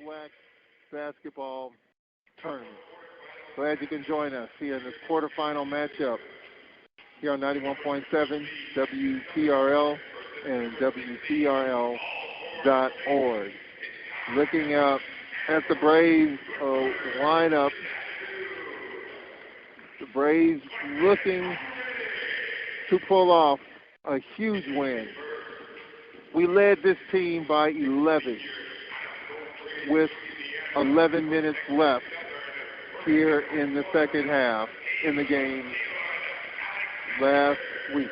SWAC basketball tournament. Glad you can join us here in this quarterfinal matchup here on 91.7 WTRL and WTRL.org. Looking at the Braves lineup, the Braves looking to pull off a huge win. We led this team by 11 with 11 minutes left here in the second half in the game last week.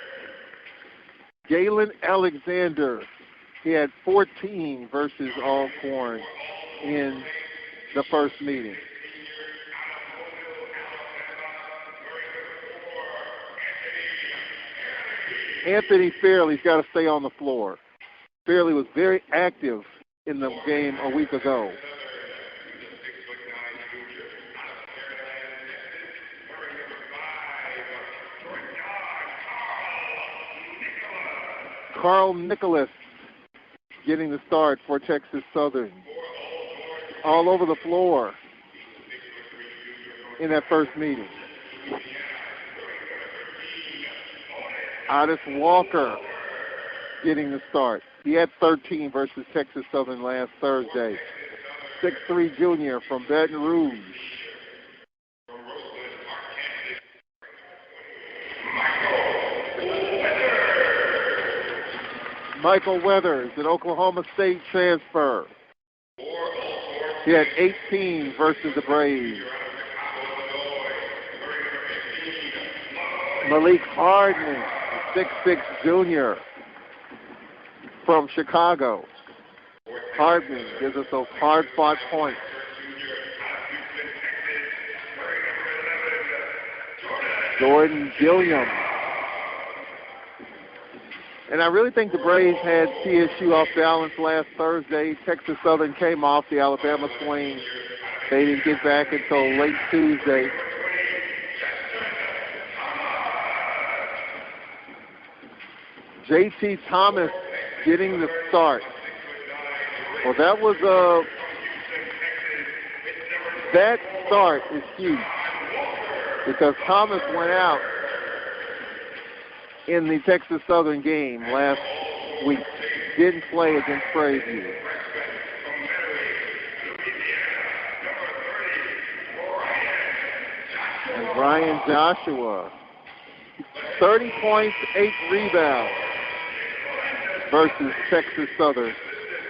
Galen Alexander, he had 14 versus Alcorn in the first meeting. Anthony Fairley's got to stay on the floor. Fairley was very active in the game a week ago. Carl Nicholas getting the start for Texas Southern. All over the floor in that first meeting. Otis Walker getting the start. He had 13 versus Texas Southern last Thursday. 6'3" junior from Baton Rouge. Michael Weathers, an Oklahoma State transfer. He had 18 versus the Braves. Malik Hardman, 6'6" junior from Chicago. Hardman gives us those hard-fought points. Jordan Gilliam. And I really think the Braves had TSU off balance last Thursday. Texas Southern came off the Alabama swing. They didn't get back until late Tuesday. J.T. Thomas getting the start. Well, that start is huge because Thomas went out in the Texas Southern game last week. Didn't play against Prairie View. And Brian Joshua, 30 points, 8 rebounds versus Texas Southern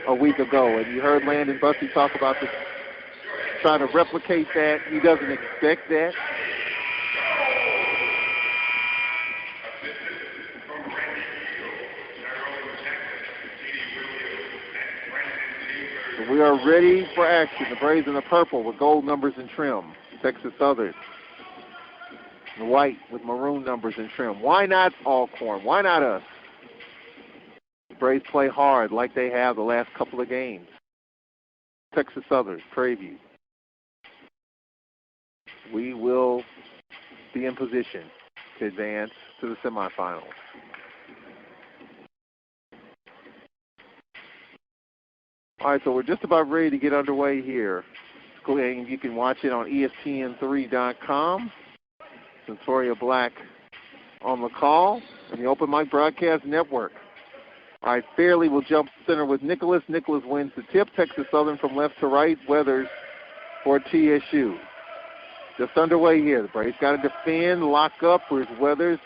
a week ago. And you heard Landon Bussey talk about this, trying to replicate that. He doesn't expect that. So we are ready for action. The Braves in the purple with gold numbers and trim. Texas Southern. The white with maroon numbers and trim. Why not Alcorn? Why not us? The Braves play hard like they have the last couple of games. Texas Southern, Prairie View. We will be in position to advance to the semifinals. All right, so we're just about ready to get underway here. You can watch it on ESPN3.com. Centoria Black on the call and the Open Mic Broadcast Network. All right, Fairley will jump center with Nicholas. Nicholas wins the tip. Texas Southern from left to right. Weathers for TSU. Just underway here. The Braves got to defend, lock up. Here's Weathers.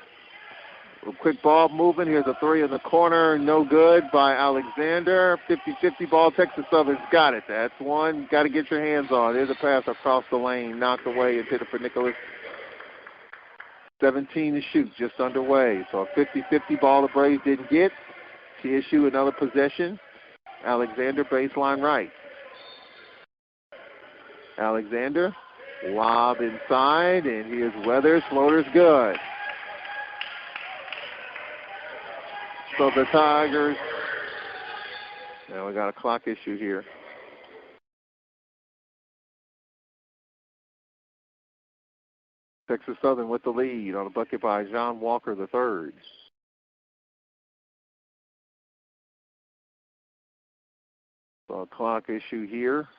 A quick ball movement. Here's a three in the corner. No good by Alexander. 50-50 ball. Texas Southern's got it. That's one you got to get your hands on. There's a pass across the lane. Knocked away and hit it for Nicholas. 17 to shoot, just underway. So a 50-50 ball the Braves didn't get. TSU another possession. Alexander baseline right. Alexander, lob inside, and here's Weathers. Floater's good. So the Tigers, now we got a clock issue here. Texas Southern with the lead on a bucket by John Walker III. So a clock issue here.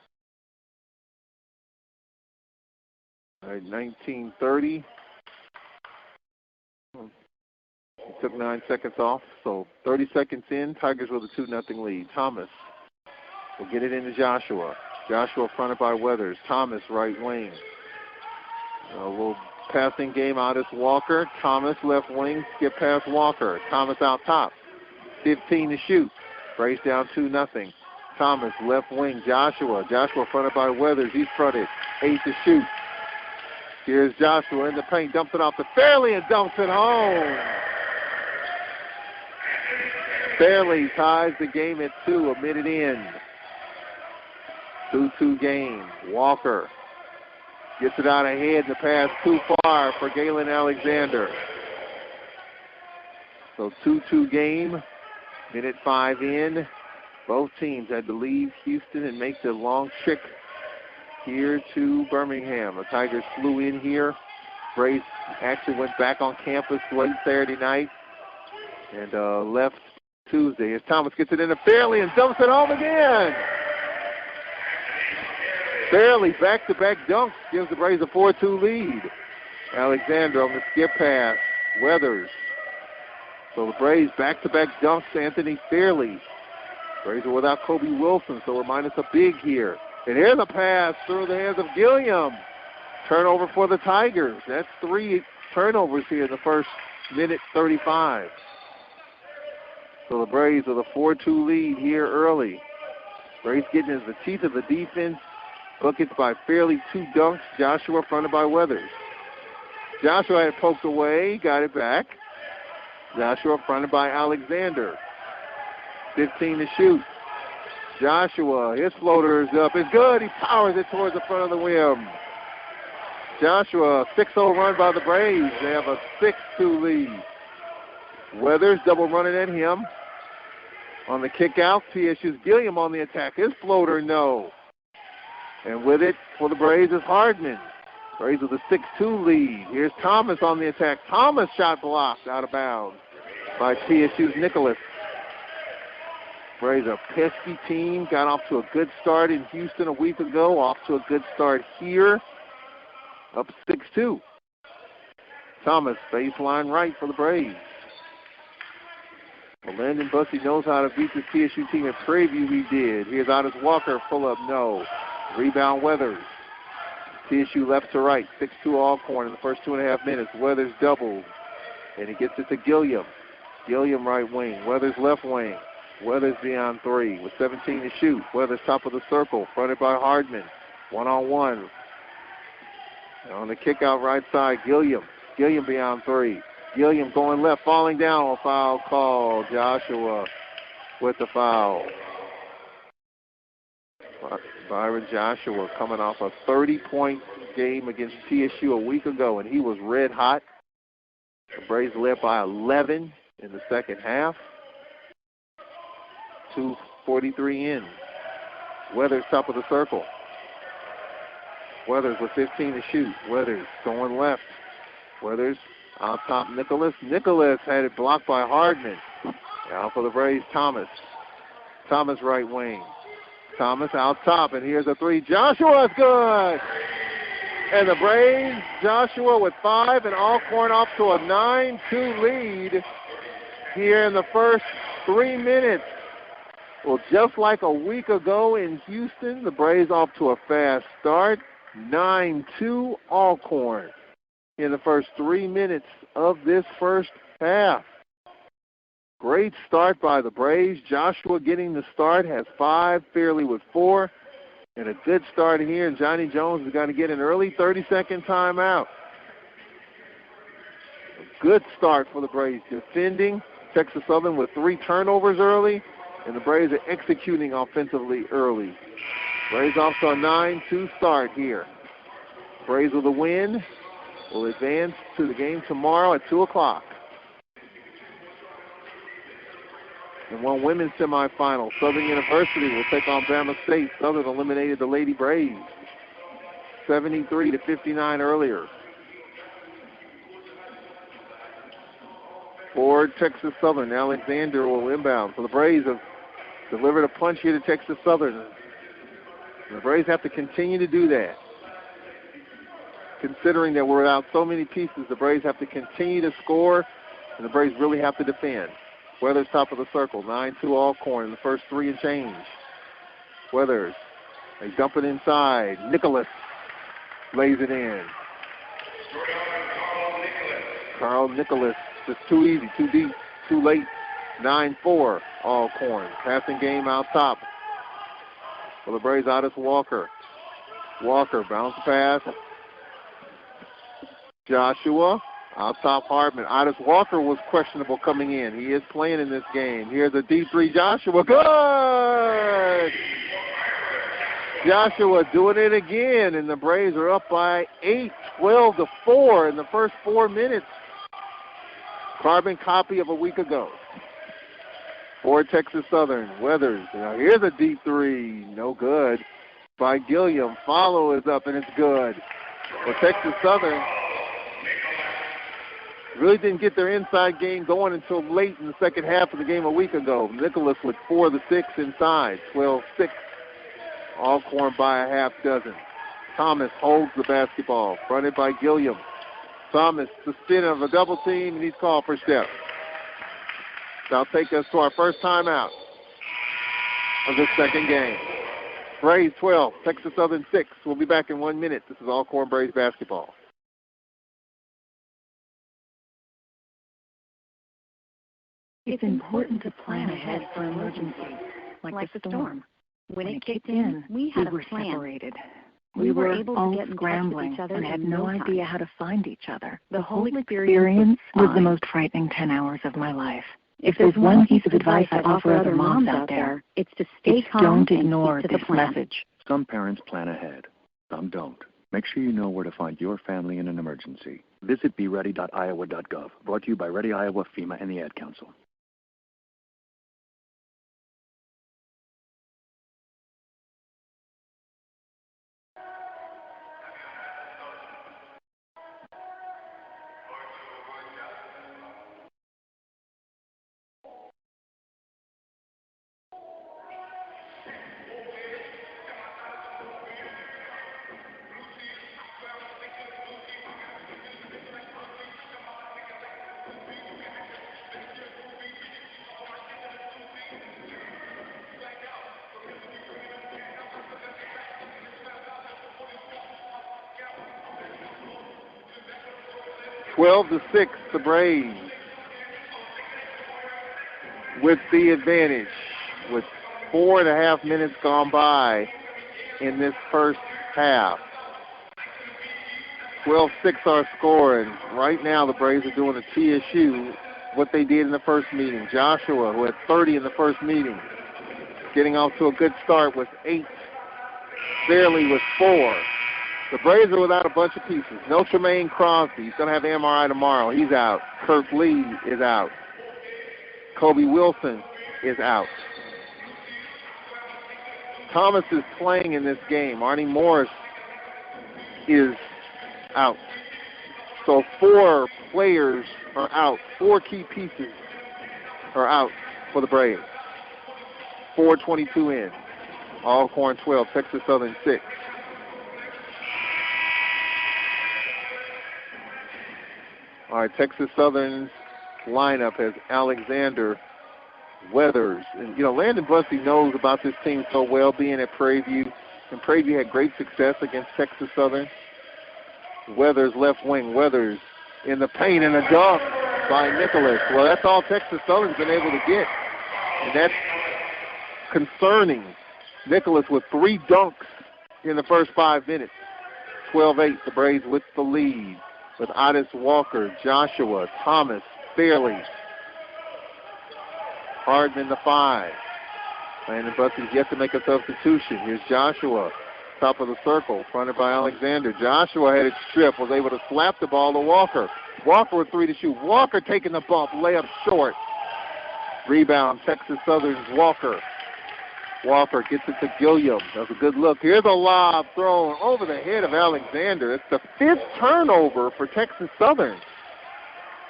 All right, 19:30. Took 9 seconds off, so 30 seconds in, Tigers with a 2-0 lead. Thomas will get it into Joshua. Joshua fronted by Weathers. Thomas, right wing. A little passing game out is Walker. Thomas, left wing, skip past Walker. Thomas out top. 15 to shoot. Braves down 2-0. Thomas, left wing, Joshua. Joshua fronted by Weathers. He's fronted. 8 to shoot. Here's Joshua in the paint. Dumps it off to Fairley and dumps it home. Fairley ties the game at 2, a minute in. 2-2 game. Walker gets it out ahead. The pass too far for Galen Alexander. So 2-2 game. Minute 5 in. Both teams had to leave Houston and make the long trip here to Birmingham. The Tigers flew in here. Braves actually went back on campus late Saturday night and left Tuesday. As Thomas gets it into Fairley and dumps it home again. Fairley back-to-back dunks gives the Braves a 4-2 lead. Alexander on the skip pass. Weathers. So the Braves back-to-back dunks to Anthony Fairley. Braves are without Kobe Wilson, so we're minus a big here. And here's a pass through the hands of Gilliam. Turnover for the Tigers. That's 3 turnovers here in the first minute 35. So the Braves with a 4-2 lead here early. Braves getting into the teeth of the defense. Buckets by Fairley, 2 dunks. Joshua fronted by Weathers. Joshua had poked away, got it back. Joshua fronted by Alexander. 15 to shoot. Joshua, his floater is up. It's good. He powers it towards the front of the rim. Joshua, 6-0 run by the Braves. They have a 6-2 lead. Weathers double running at him. On the kick out, TSU's Gilliam on the attack. His floater, no. And with it for the Braves is Hardman. Braves with a 6-2 lead. Here's Thomas on the attack. Thomas shot blocked out of bounds by TSU's Nicholas. Braves a pesky team. Got off to a good start in Houston a week ago. Off to a good start here. Up 6-2. Thomas, baseline right for the Braves. Well, Landon Bussey knows how to beat the TSU team at Prairie View. He did. Here's Otis Walker. Pull up, no. Rebound Weathers. TSU left to right. 6-2 Alcorn in the first 2.5 minutes. Weathers doubled. And he gets it to Gilliam. Gilliam right wing. Weathers left wing. Weathers beyond 3 with 17 to shoot. Weathers top of the circle. Fronted by Hardman. 1-on-1. On the kick out right side, Gilliam. Gilliam beyond 3. Gilliam going left, falling down. A foul call. Joshua with the foul. Byron Joshua coming off a 30-point game against TSU a week ago, and he was red hot. The Braves led by 11 in the second half. 2:43 in. Weathers top of the circle. Weathers with 15 to shoot. Weathers going left. Weathers out top Nicholas. Nicholas had it blocked by Hardman. Now for the Braves, Thomas. Thomas right wing. Thomas out top, and here's a 3. Joshua's good! And the Braves, Joshua with 5, and Alcorn off to a 9-2 lead here in the first 3 minutes. Well, just like a week ago in Houston, the Braves off to a fast start. 9-2 Alcorn in the first 3 minutes of this first half. Great start by the Braves. Joshua getting the start, has 5, Fairley with 4, and a good start here. And Johnny Jones is going to get an early 30-second timeout. A good start for the Braves. Defending, Texas Southern with 3 turnovers early, and the Braves are executing offensively early. Braves off to a 9-2 start here. Braves with a win will advance to the game tomorrow at 2 o'clock. In one women's semifinal, Southern University will take on Bama State. Southern eliminated the Lady Braves 73-59 earlier. For Texas Southern, Alexander will inbound. So the Braves have delivered a punch here to Texas Southern. And the Braves have to continue to do that. considering that we're without so many pieces, the Braves have to continue to score, and the Braves really have to defend. Weathers top of the circle, 9-2 Alcorn in the first 3 and change. Weathers, they dump it inside. Nicholas lays it in. Carl Nicholas, just too easy, too deep, too late. 9-4 Alcorn. Passing game out top. For the Braves, Otis Walker. Walker, bounce pass. Joshua, out top Hartman. Otis Walker was questionable coming in. He is playing in this game. Here's a deep three. Joshua, good! Joshua doing it again, and the Braves are up by 8, 12-4 in the first 4 minutes. Carbon copy of a week ago. For Texas Southern, Weathers. Now here's a deep three. No good. By Gilliam. Follow is up, and it's good. For Texas Southern, really didn't get their inside game going until late in the second half of the game a week ago. Nicholas with 4 of the 6 inside. 12-6. Alcorn by a half dozen. Thomas holds the basketball. Fronted by Gilliam. Thomas, the spin of a double team, and he's called for step. That'll take us to our first timeout of this second game. Braves 12, Texas Southern 6. We'll be back in 1 minute. This is Alcorn Braves basketball. It's important to plan ahead for emergencies, like the storm. When it kicked in, we were separated. We were able to get in scrambling touch with each other and had no idea how to find each other. The whole experience was the most frightening 10 hours of my life. If there's one piece of advice I offer other moms out there, it's to stay calm and ignore this message. Some parents plan ahead, some don't. Make sure you know where to find your family in an emergency. Visit beready.iowa.gov. Brought to you by Ready Iowa, FEMA, and the Ad Council. Twelve to 6, the Braves with the advantage with 4.5 minutes gone by in this first half. 12-6 our score, and right now the Braves are doing a TSU what they did in the first meeting. Joshua, who had 30 in the first meeting, getting off to a good start with 8. Fairley with 4. The Braves are without a bunch of pieces. No Tremaine Crosby. He's going to have the MRI tomorrow. He's out. Kirk Lee is out. Kobe Wilson is out. Thomas is playing in this game. Arnie Morris is out. So 4 players are out. 4 key pieces are out for the Braves. 4:22 in. Alcorn 12, Texas Southern 6. All right, Texas Southern's lineup has Alexander, Weathers. And, Landon Bussey knows about this team so well, being at Prairie View. And Prairie View had great success against Texas Southern. Weathers, left wing. Weathers in the paint, and a dunk by Nicholas. Well, that's all Texas Southern's been able to get. And that's concerning. Nicholas with 3 dunks in the first 5 minutes. 12-8, the Braves with the lead. With Otis Walker, Joshua, Thomas, Fairley. Hardman the 5. Landon Bussey's yet to make a substitution. Here's Joshua, top of the circle, fronted by Alexander. Joshua had it stripped, was able to slap the ball to Walker. Walker with 3 to shoot. Walker taking the bump, layup short. Rebound, Texas Southern's Walker. Walker gets it to Gilliam. That's a good look. Here's a lob thrown over the head of Alexander. It's the 5th turnover for Texas Southern.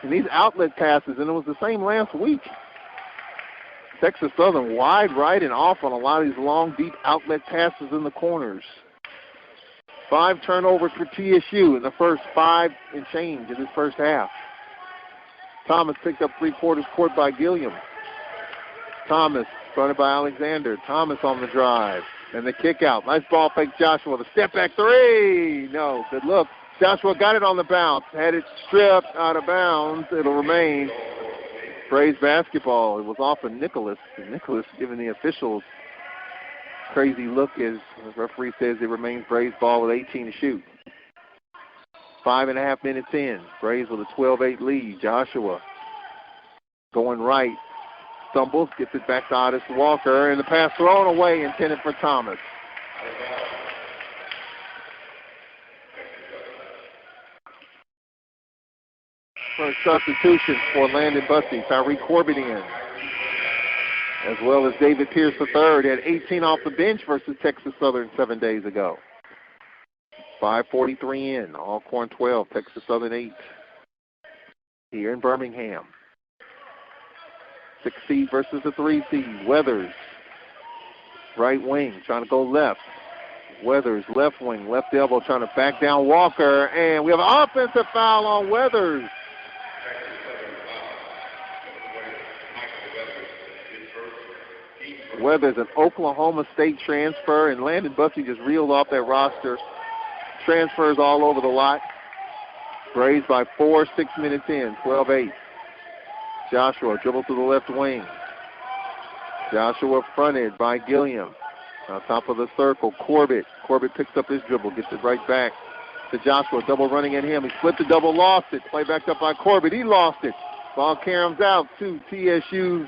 And these outlet passes, and it was the same last week. Texas Southern wide right and off on a lot of these long, deep outlet passes in the corners. 5 turnovers for TSU in the first 5 and change in this first half. Thomas picked up 3/4 court by Gilliam. Thomas fronted by Alexander. Thomas on the drive. And the kick out. Nice ball fake Joshua. The step back 3. No, good look. Joshua got it on the bounce. Had it stripped out of bounds. It'll remain Braves basketball. It was off of Nicholas. And Nicholas giving the officials crazy look as the referee says it remains Braves ball with 18 to shoot. 5.5 minutes in. Braves with a 12-8 lead. Joshua going right. Stumbles, gets it back to Otis Walker, and the pass thrown away, intended for Thomas. First substitution for Landon Bussey. Tyree Corbett in, as well as David Pierce III. Had 18 off the bench versus Texas Southern 7 days ago. 5:43 in. Alcorn 12, Texas Southern 8. Here in Birmingham. 6 seed versus the 3 seed. Weathers, right wing, trying to go left. Weathers, left wing, left elbow, trying to back down Walker. And we have an offensive foul on Weathers. Weathers, an Oklahoma State transfer, and Landon Bussey just reeled off that roster. Transfers all over the lot. Braves by 4, 6 minutes in, 12-8. Joshua dribble to the left wing. Joshua fronted by Gilliam. On top of the circle, Corbett. Corbett picks up his dribble, gets it right back to Joshua. Double running at him. He flipped the double, lost it. Play backed up by Corbett. He lost it. Ball caroms out to TSU's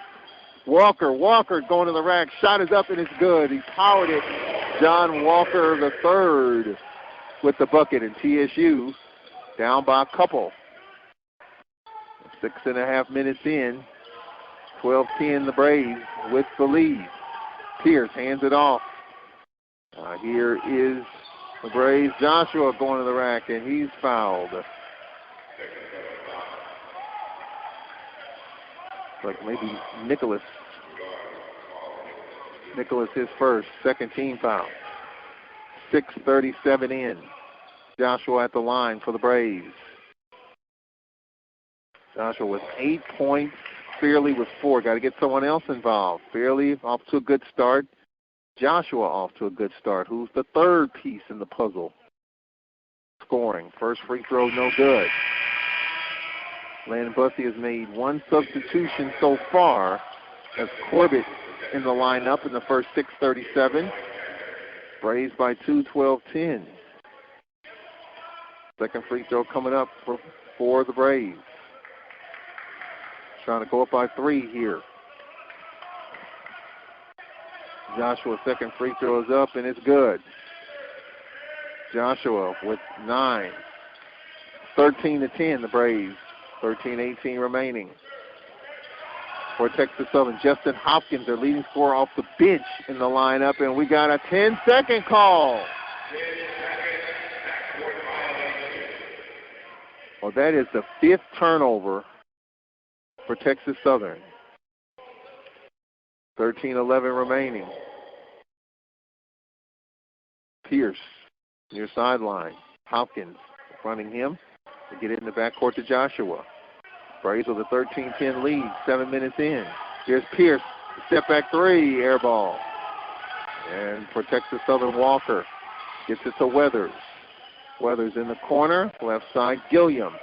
Walker. Walker going to the rack. Shot is up and it's good. He powered it. John Walker III with the bucket, and TSU down by a couple. 6.5 minutes in, 12-10 the Braves with the lead. Pierce hands it off. Here is the Braves. Joshua going to the rack, and he's fouled. Like maybe Nicholas. Nicholas his first, second team foul. 6:37 in. Joshua at the line for the Braves. Joshua with 8 points. Fairley with 4. Got to get someone else involved. Fairley off to a good start. Joshua off to a good start, who's the third piece in the puzzle. Scoring. First free throw, no good. Landon Bussey has made 1 substitution so far. As Corbett in the lineup in the first 6:37. Braves by 2, 12-10. Second free throw coming up for the Braves. Trying to go up by 3 here. Joshua's second free throw is up, and it's good. Joshua with 9. 13-10, the Braves. 13-18 remaining. For Texas Southern, Justin Hopkins, their leading scorer off the bench in the lineup, and we got a 10-second call. Well, that is the 5th turnover for Texas Southern. 13-11 remaining. Pierce near sideline. Hopkins fronting him to get it in the backcourt to Joshua. Braves with a 13-10 lead, 7 minutes in. Here's Pierce, step back 3, air ball. And for Texas Southern, Walker gets it to Weathers. Weathers in the corner, left side, Gilliam.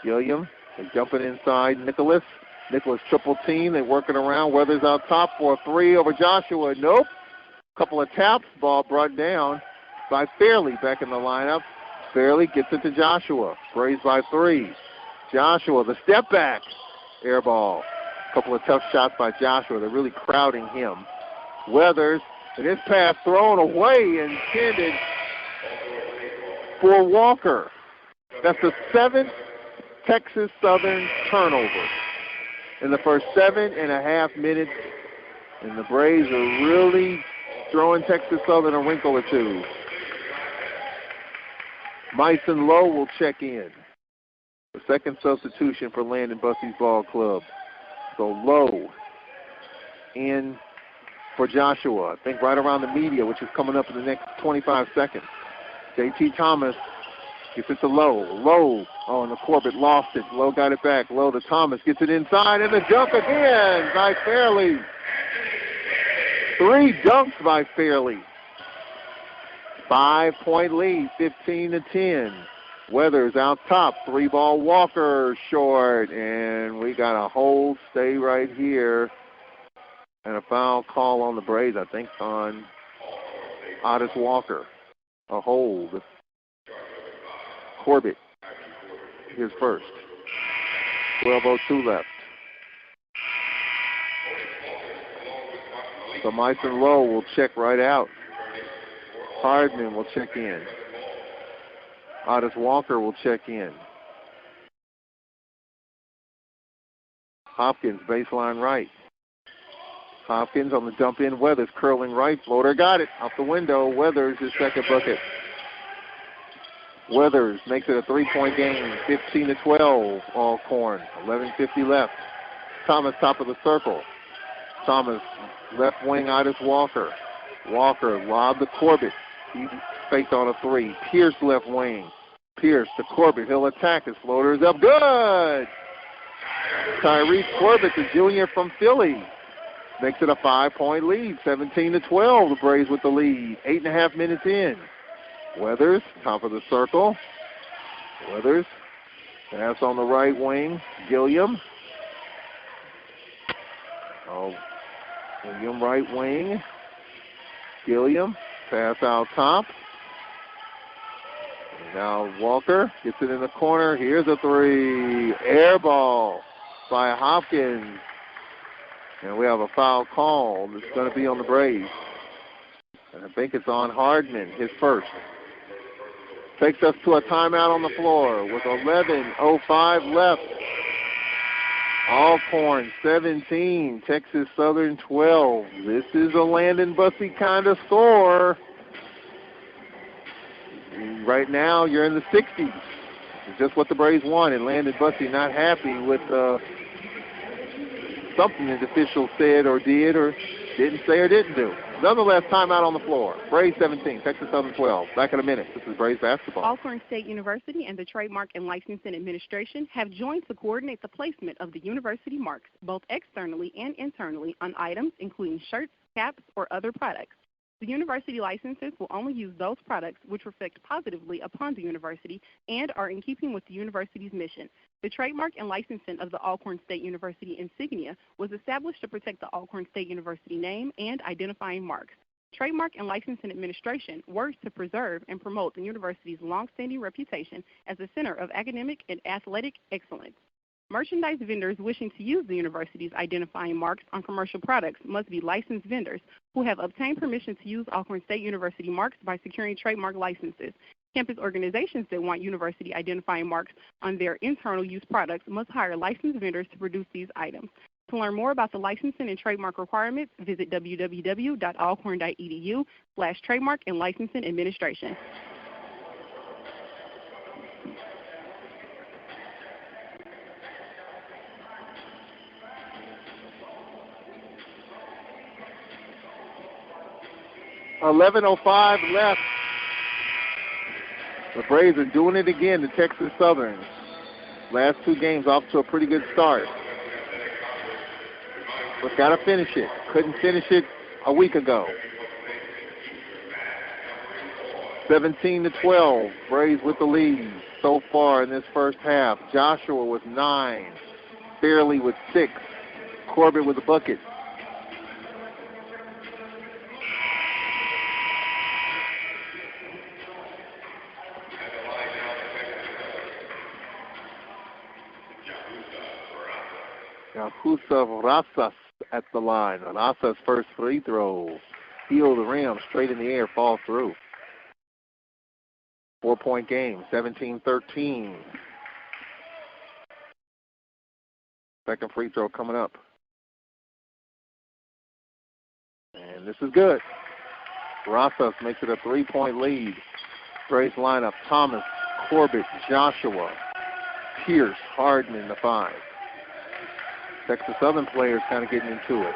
Gilliam is jumping inside Nicholas. Nicholas triple team, they're working around. Weathers out top for a 3 over Joshua. Nope. Couple of taps, ball brought down by Fairley back in the lineup. Fairley gets it to Joshua. Braves by 3. Joshua, the step back, air ball. Couple of tough shots by Joshua. They're really crowding him. Weathers, and his pass thrown away, intended for Walker. That's the 7th Texas Southern turnover in the first 7.5 minutes. And the Braves are really throwing Texas Southern a wrinkle or two. Myson Lowe will check in. The second substitution for Landon Bussey's ball club. So Lowe in for Joshua. I think right around the media, which is coming up in the next 25 seconds. JT Thomas gets it to Lowe. Lowe, oh, and the Corbett lost it. Lowe got it back. Lowe to Thomas, gets it inside, and the dunk again by Fairley. 3 dunks by Fairley. 5-point lead, 15-10. Weathers out top, 3-ball Walker short, and we got a hold stay right here. And a foul call on the Braves, I think, on Otis Walker. A hold. Corbett, his first. 12:02 left. So Myson Lowe will check right out. Hardman will check in. Otis Walker will check in. Hopkins, baseline right. Hopkins on the dump in. Weathers curling right. Floater got it. Off the window. Weathers, his second bucket. Weathers makes it a 3-point game. 15-12. Alcorn. 11:50 left. Thomas top of the circle. Thomas left wing. Otis Walker. Walker lobbed to Corbett. He faked on a 3. Pierce left wing. Pierce to Corbett. He'll attack. His floater is up. Good! Tyrese Corbett, the junior from Philly, makes it a 5-point lead. 17-12. The Braves with the lead. 8.5 minutes in. Weathers, top of the circle. Weathers, pass on the right wing. Gilliam. Oh, Gilliam right wing. Gilliam, pass out top. And now Walker gets it in the corner. Here's a 3. Air ball by Hopkins. And we have a foul call that's going to be on the Braves. And I think it's on Hardman, his first. Takes us to a timeout on the floor with 11:05 left. Alcorn 17, Texas Southern 12. This is a Landon Bussey kind of score. Right now, you're in the 60s. It's just what the Braves wanted. Landon Bussey not happy with something that the official said or did or didn't say or didn't do. Nonetheless, timeout on the floor. Braves 17, Texas Southern 12. Back in a minute. This is Braves basketball. Alcorn State University and the Trademark and Licensing Administration have joined to coordinate the placement of the university marks, both externally and internally, on items including shirts, caps, or other products. The university licenses will only use those products which reflect positively upon the university and are in keeping with the university's mission. The trademark and licensing of the Alcorn State University insignia was established to protect the Alcorn State University name and identifying marks. Trademark and Licensing Administration works to preserve and promote the university's longstanding reputation as a center of academic and athletic excellence. Merchandise vendors wishing to use the university's identifying marks on commercial products must be licensed vendors who have obtained permission to use Alcorn State University marks by securing trademark licenses. Campus organizations that want university identifying marks on their internal use products must hire licensed vendors to produce these items. To learn more about the licensing and trademark requirements, visit www.alcorn.edu/trademark and licensing administration. $11:05 left. The Braves are doing it again, the Texas Southern. Last 2 games off to a pretty good start. But got to finish it. Couldn't finish it a week ago. 17-12. Braves with the lead so far in this first half. Joshua with 9. Fairley with 6. Corbett with a bucket. Yahusav Rasas at the line. Rasas' first free throw. Heel the rim, straight in the air, fall through. 4-point game, 17-13. Second free throw coming up. And this is good. Rasas makes it a 3-point lead. Braves lineup, Thomas, Corbett, Joshua, Pierce, Hardman, the 5. Texas Southern players kind of getting into it.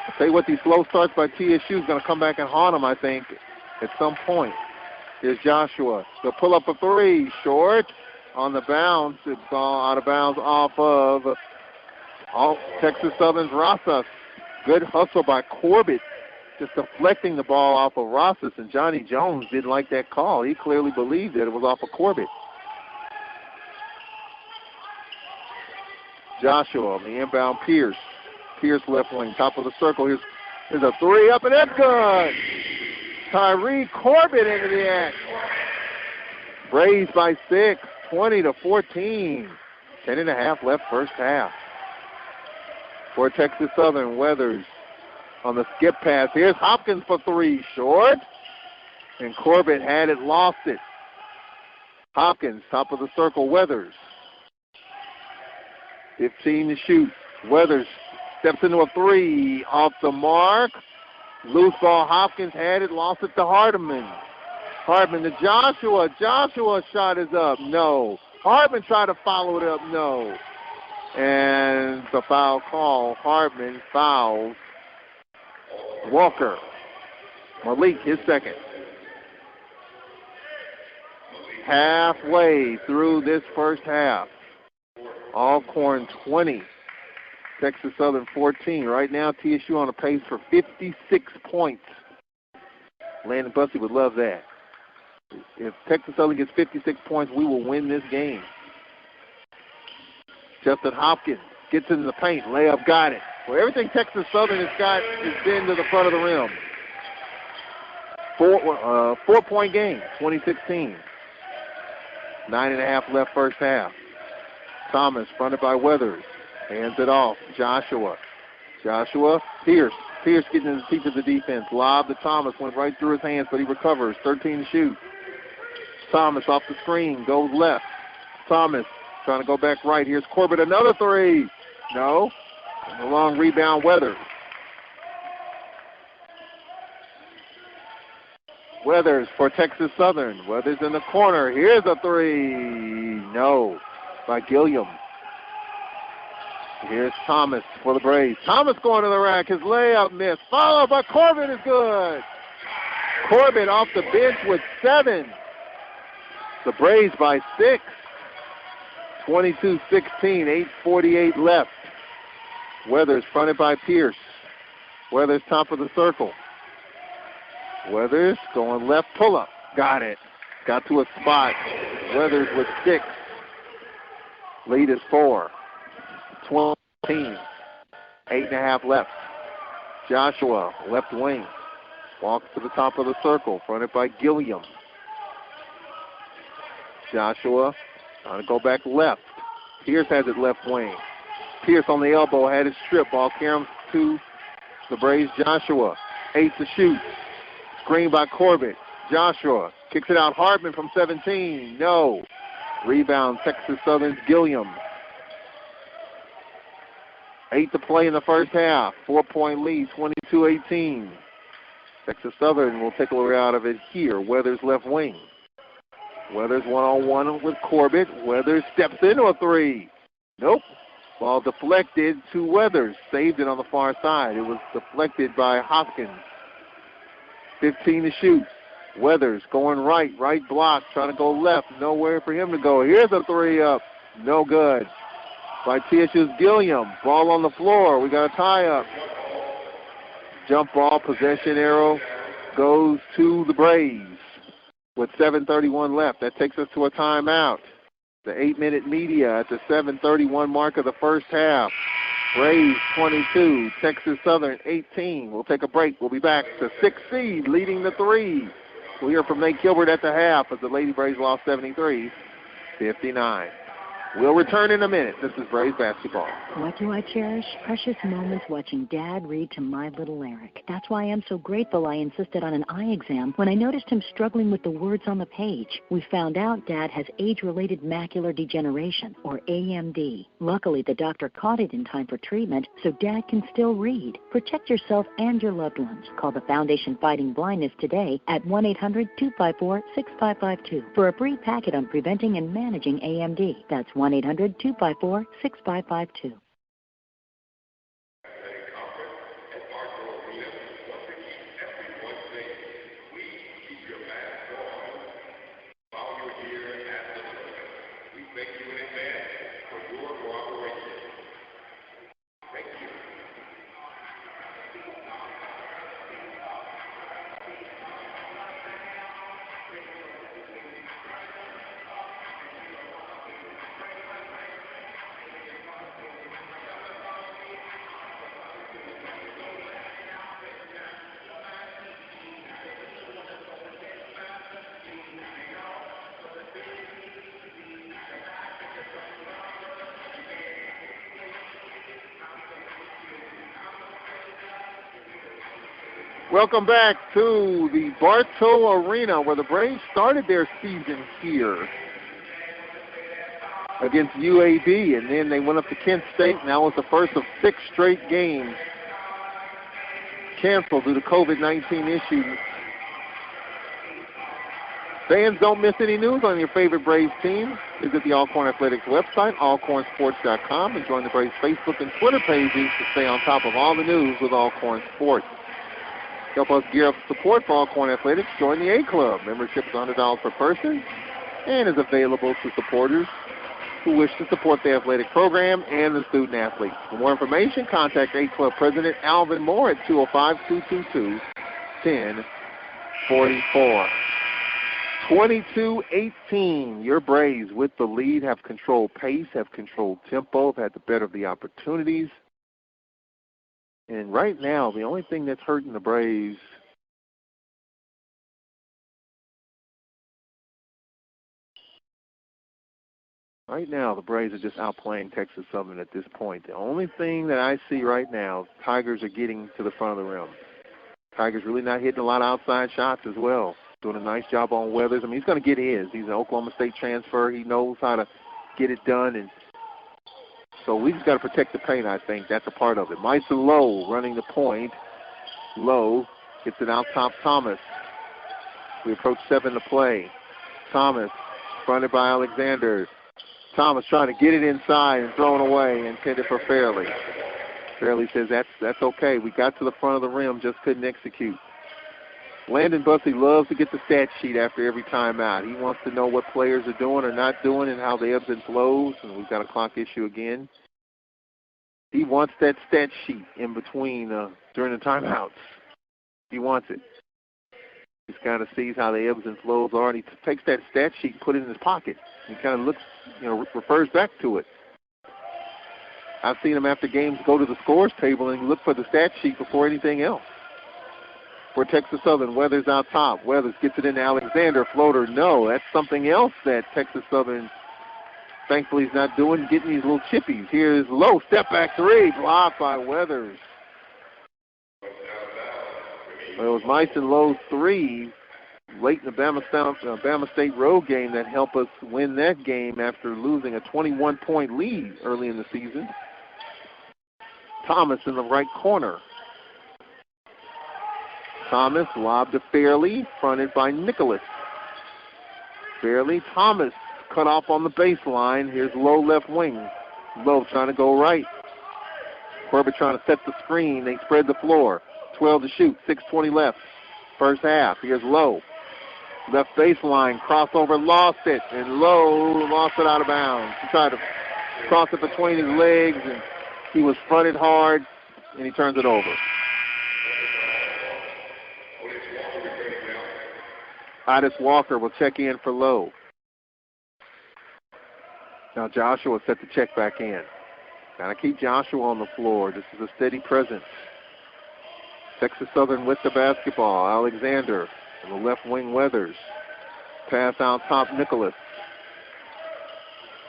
I'll tell you what, these slow starts by TSU is going to come back and haunt them, I think, at some point. Here's Joshua. They'll pull up a three. Short on the bounce. It's all out of bounds off of Texas Southern's Rosas. Good hustle by Corbett, just deflecting the ball off of Rosas, and Johnny Jones didn't like that call. He clearly believed that it was off of Corbett. Joshua on the inbound, Pierce. Pierce left wing, top of the circle. Here's a three up, and that's good. Tyree Corbett into the act. Braves by 6, 20-14. 10.5 left first half. For Texas Southern, Weathers on the skip pass. Here's Hopkins for three, short. And Corbett had it, lost it. Hopkins, top of the circle, Weathers. 15 to shoot. Weathers steps into a three, off the mark. Loose ball, Hopkins had it, lost it to Hardiman. Hardiman to Joshua. Joshua's shot is up, no. Hardiman tried to follow it up, no. And the foul call, Hardiman fouls Walker. Malik, his second. Halfway through this first half. Alcorn 20, Texas Southern 14. Right now, TSU on a pace for 56 points. Landon Bussey would love that. If Texas Southern gets 56 points, we will win this game. Justin Hopkins gets into the paint. Layup, got it. Well, everything Texas Southern has got is been to the front of the rim. 4-point game, 2016. 9.5 left first half. Thomas fronted by Weathers. Hands it off. Joshua. Pierce. Pierce getting in the teeth of the defense. Lob to Thomas. Went right through his hands, but he recovers. 13 to shoot. Thomas off the screen. Goes left. Thomas trying to go back right. Here's Corbett. Another three. No. And a long rebound, Weathers. Weathers for Texas Southern. Weathers in the corner. Here's a three. No. By Gilliam. Here's Thomas for the Braves. Thomas going to the rack. His layup missed. Followed by Corbett is good. Corbett off the bench with 7. The Braves by 6. 22-16, 8:48 left. Weathers fronted by Pierce. Weathers top of the circle. Weathers going left pull-up. Got it. Got to a spot. Weathers with 6. Lead is 4. 12. 8.5 left. Joshua, left wing. Walks to the top of the circle, fronted by Gilliam. Joshua trying to go back left. Pierce has it left wing. Pierce on the elbow had his strip ball. Carries to the Braves. Joshua, 8 to shoot. Screen by Corbett. Joshua kicks it out. Hartman from 17. No. Rebound, Texas Southern's Gilliam. 8 to play in the first half. 4-point lead, 22-18. Texas Southern will take a way out of it here. Weathers left wing. Weathers one-on-one with Corbett. Weathers steps into a three. Nope. Ball deflected to Weathers. Saved it on the far side. It was deflected by Hopkins. 15 to shoot. Weathers going right. Right block. Trying to go left. Nowhere for him to go. Here's a three up. No good. By TSU's Gilliam. Ball on the floor. We got a tie-up. Jump ball, possession arrow goes to the Braves with 7:31 left. That takes us to a timeout. The 8-minute media at the 7:31 mark of the first half. Braves 22, Texas Southern 18. We'll take a break. We'll be back to 6th seed leading the 3. We'll hear from Nate Gilbert at the half as the Lady Braves lost 73-59. We'll return in a minute. This is Braves basketball. What do I cherish? Precious moments watching Dad read to my little Eric. That's why I'm so grateful I insisted on an eye exam when I noticed him struggling with the words on the page. We found out Dad has age-related macular degeneration, or AMD. Luckily, the doctor caught it in time for treatment, so Dad can still read. Protect yourself and your loved ones. Call the Foundation Fighting Blindness today at 1-800-254-6552 for a free packet on preventing and managing AMD. That's 1-800-254-6552. Welcome back to the Bartow Arena where the Braves started their season here against UAB, and then they went up to Kent State, and that was the first of 6 straight games canceled due to COVID-19 issues. Fans, don't miss any news on your favorite Braves team. Visit the Alcorn Athletics website, alcornsports.com, and join the Braves Facebook and Twitter pages to stay on top of all the news with Alcorn Sports. Help us gear up support for Alcorn Athletics. Join the A Club. Membership is $100 per person and is available to supporters who wish to support the athletic program and the student athletes. For more information, contact A Club President Alvin Moore at 205-222-1044. 22-18. Your Braves with the lead have controlled pace, have controlled tempo, have had the better of the opportunities. And right now, the only thing that's hurting the Braves are just outplaying Texas Southern at this point. The only thing that I see right now, Tigers are getting to the front of the rim. Tigers really not hitting a lot of outside shots as well. Doing a nice job on Weathers. I mean, he's going to get his. He's an Oklahoma State transfer. He knows how to get it done, and so we just got to protect the paint, I think. That's a part of it. Mason Lowe running the point. Lowe gets it out top Thomas. We approach 7 to play. Thomas fronted by Alexander. Thomas trying to get it inside and thrown away, intended for Fairley. Fairley says that's okay. We got to the front of the rim, just couldn't execute. Landon Bussey loves to get the stat sheet after every timeout. He wants to know what players are doing or not doing and how the ebbs and flows, and we've got a clock issue again. He wants that stat sheet in between during the timeouts. He wants it. He just kind of sees how the ebbs and flows are, and he takes that stat sheet and put it in his pocket. He kind of looks, refers back to it. I've seen him after games go to the scores table and look for the stat sheet before anything else. For Texas Southern, Weathers out top. Weathers gets it into Alexander. Floater, no. That's something else that Texas Southern thankfully is not doing, getting these little chippies. Here's Lowe, step back 3, blocked by Weathers. Well, it was Mason Lowe's 3 late in the Bama State road game that helped us win that game after losing a 21-point lead early in the season. Thomas in the right corner. Thomas lobbed to Fairley, fronted by Nicholas. Fairley, Thomas cut off on the baseline. Here's Lowe left wing. Lowe trying to go right. Corbett trying to set the screen. They spread the floor. 12 to shoot, 6:20 left. First half. Here's Lowe. Left baseline, crossover, lost it, and Lowe lost it out of bounds. He tried to cross it between his legs, and he was fronted hard, and he turns it over. Otis Walker will check in for Lowe. Now Joshua set the check back in. Got to keep Joshua on the floor. This is a steady presence. Texas Southern with the basketball. Alexander on the left wing, Weathers. Pass out top, Nicholas.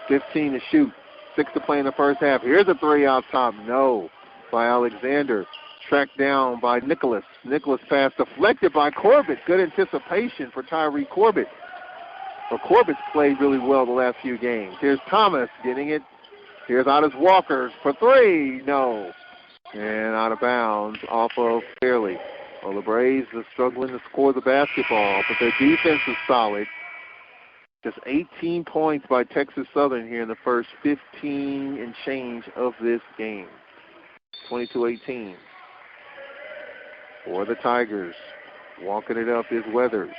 15 to shoot. 6 to play in the first half. Here's a 3 out top. No, by Alexander. Tracked down by Nicholas. Nicholas pass deflected by Corbett. Good anticipation for Tyree Corbett. Well, Corbett's played really well the last few games. Here's Thomas getting it. Here's Otis Walker for 3. No. And out of bounds off of Fairley. Well, the Braves are struggling to score the basketball, but their defense is solid. Just 18 points by Texas Southern here in the first 15 and change of this game. 22-18. For the Tigers, walking it up is Weathers.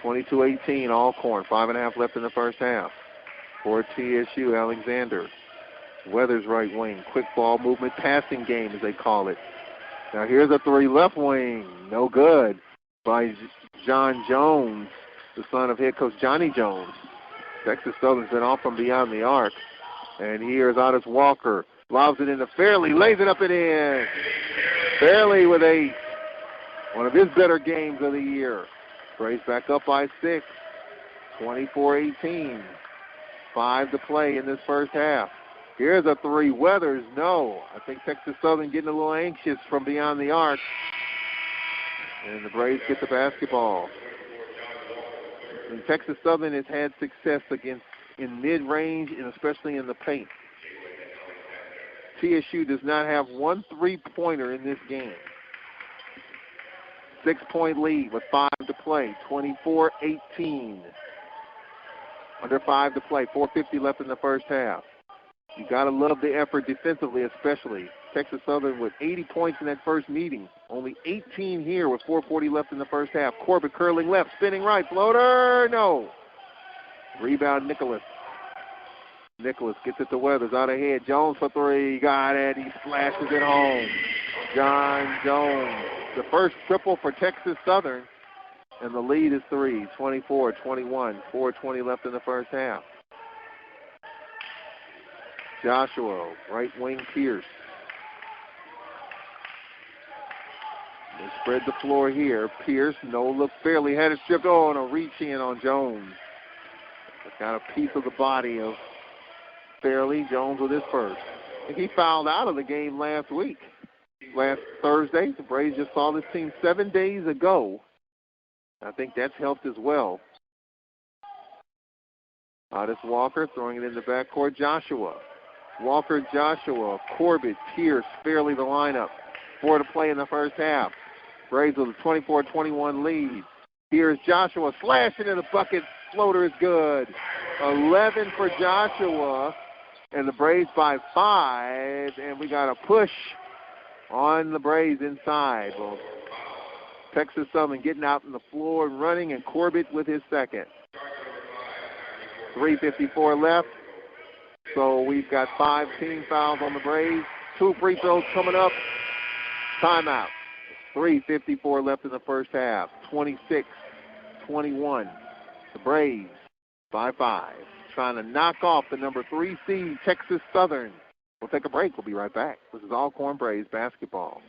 22-18, Alcorn, 5.5 left in the first half. For TSU, Alexander. Weathers right wing, quick ball movement, passing game as they call it. Now here's a 3 left wing, no good, by John Jones, the son of head coach Johnny Jones. Texas Southern's been off from beyond the arc. And here's Otis Walker, lobs it into Fairley, lays it up and in. Fairley with one of his better games of the year. Braves back up by 6, 24-18. 5 to play in this first half. Here's a 3. Weathers, no. I think Texas Southern getting a little anxious from beyond the arc. And the Braves get the basketball. And Texas Southern has had success in mid-range and especially in the paint. TSU does not have one three-pointer in this game. 6-point lead with 5 to play, 24-18. Under 5 to play, 4:50 left in the first half. You got to love the effort defensively, especially. Texas Southern with 80 points in that first meeting. Only 18 here with 4:40 left in the first half. Corbett curling left, spinning right, floater, no. Rebound, Nicholas. Nicholas gets it to Weathers, out ahead. Jones for three, got it. He slashes it home. John Jones, the first triple for Texas Southern, and the lead is 3, 24-21, 4:20 left in the first half. Joshua, right wing Pierce. They spread the floor here. Pierce, no look, fairly had it stripped. Oh, and a reach in on Jones. Got a piece of the body of Fairley. Jones with his first. And he fouled out of the game last Thursday. The Braves just saw this team 7 days ago. I think that's helped as well. Otis Walker throwing it in the backcourt. Joshua. Walker, Joshua, Corbett, Pierce, Fairley the lineup. 4 to play in the first half. Braves with a 24-21 lead. Here's Joshua slashing in the bucket. Floater is good. 11 for Joshua. And the Braves by 5. And we got a push on the Braves inside. Well, Texas Southern getting out on the floor and running, and Corbett with his second. 3:54 left. So we've got 5 team fouls on the Braves. 2 free throws coming up. Timeout. 3:54 left in the first half. 26-21. The Braves by 5. Trying to knock off the number 3 seed Texas Southern. We'll take a break. We'll be right back. This is Alcorn Braves basketball.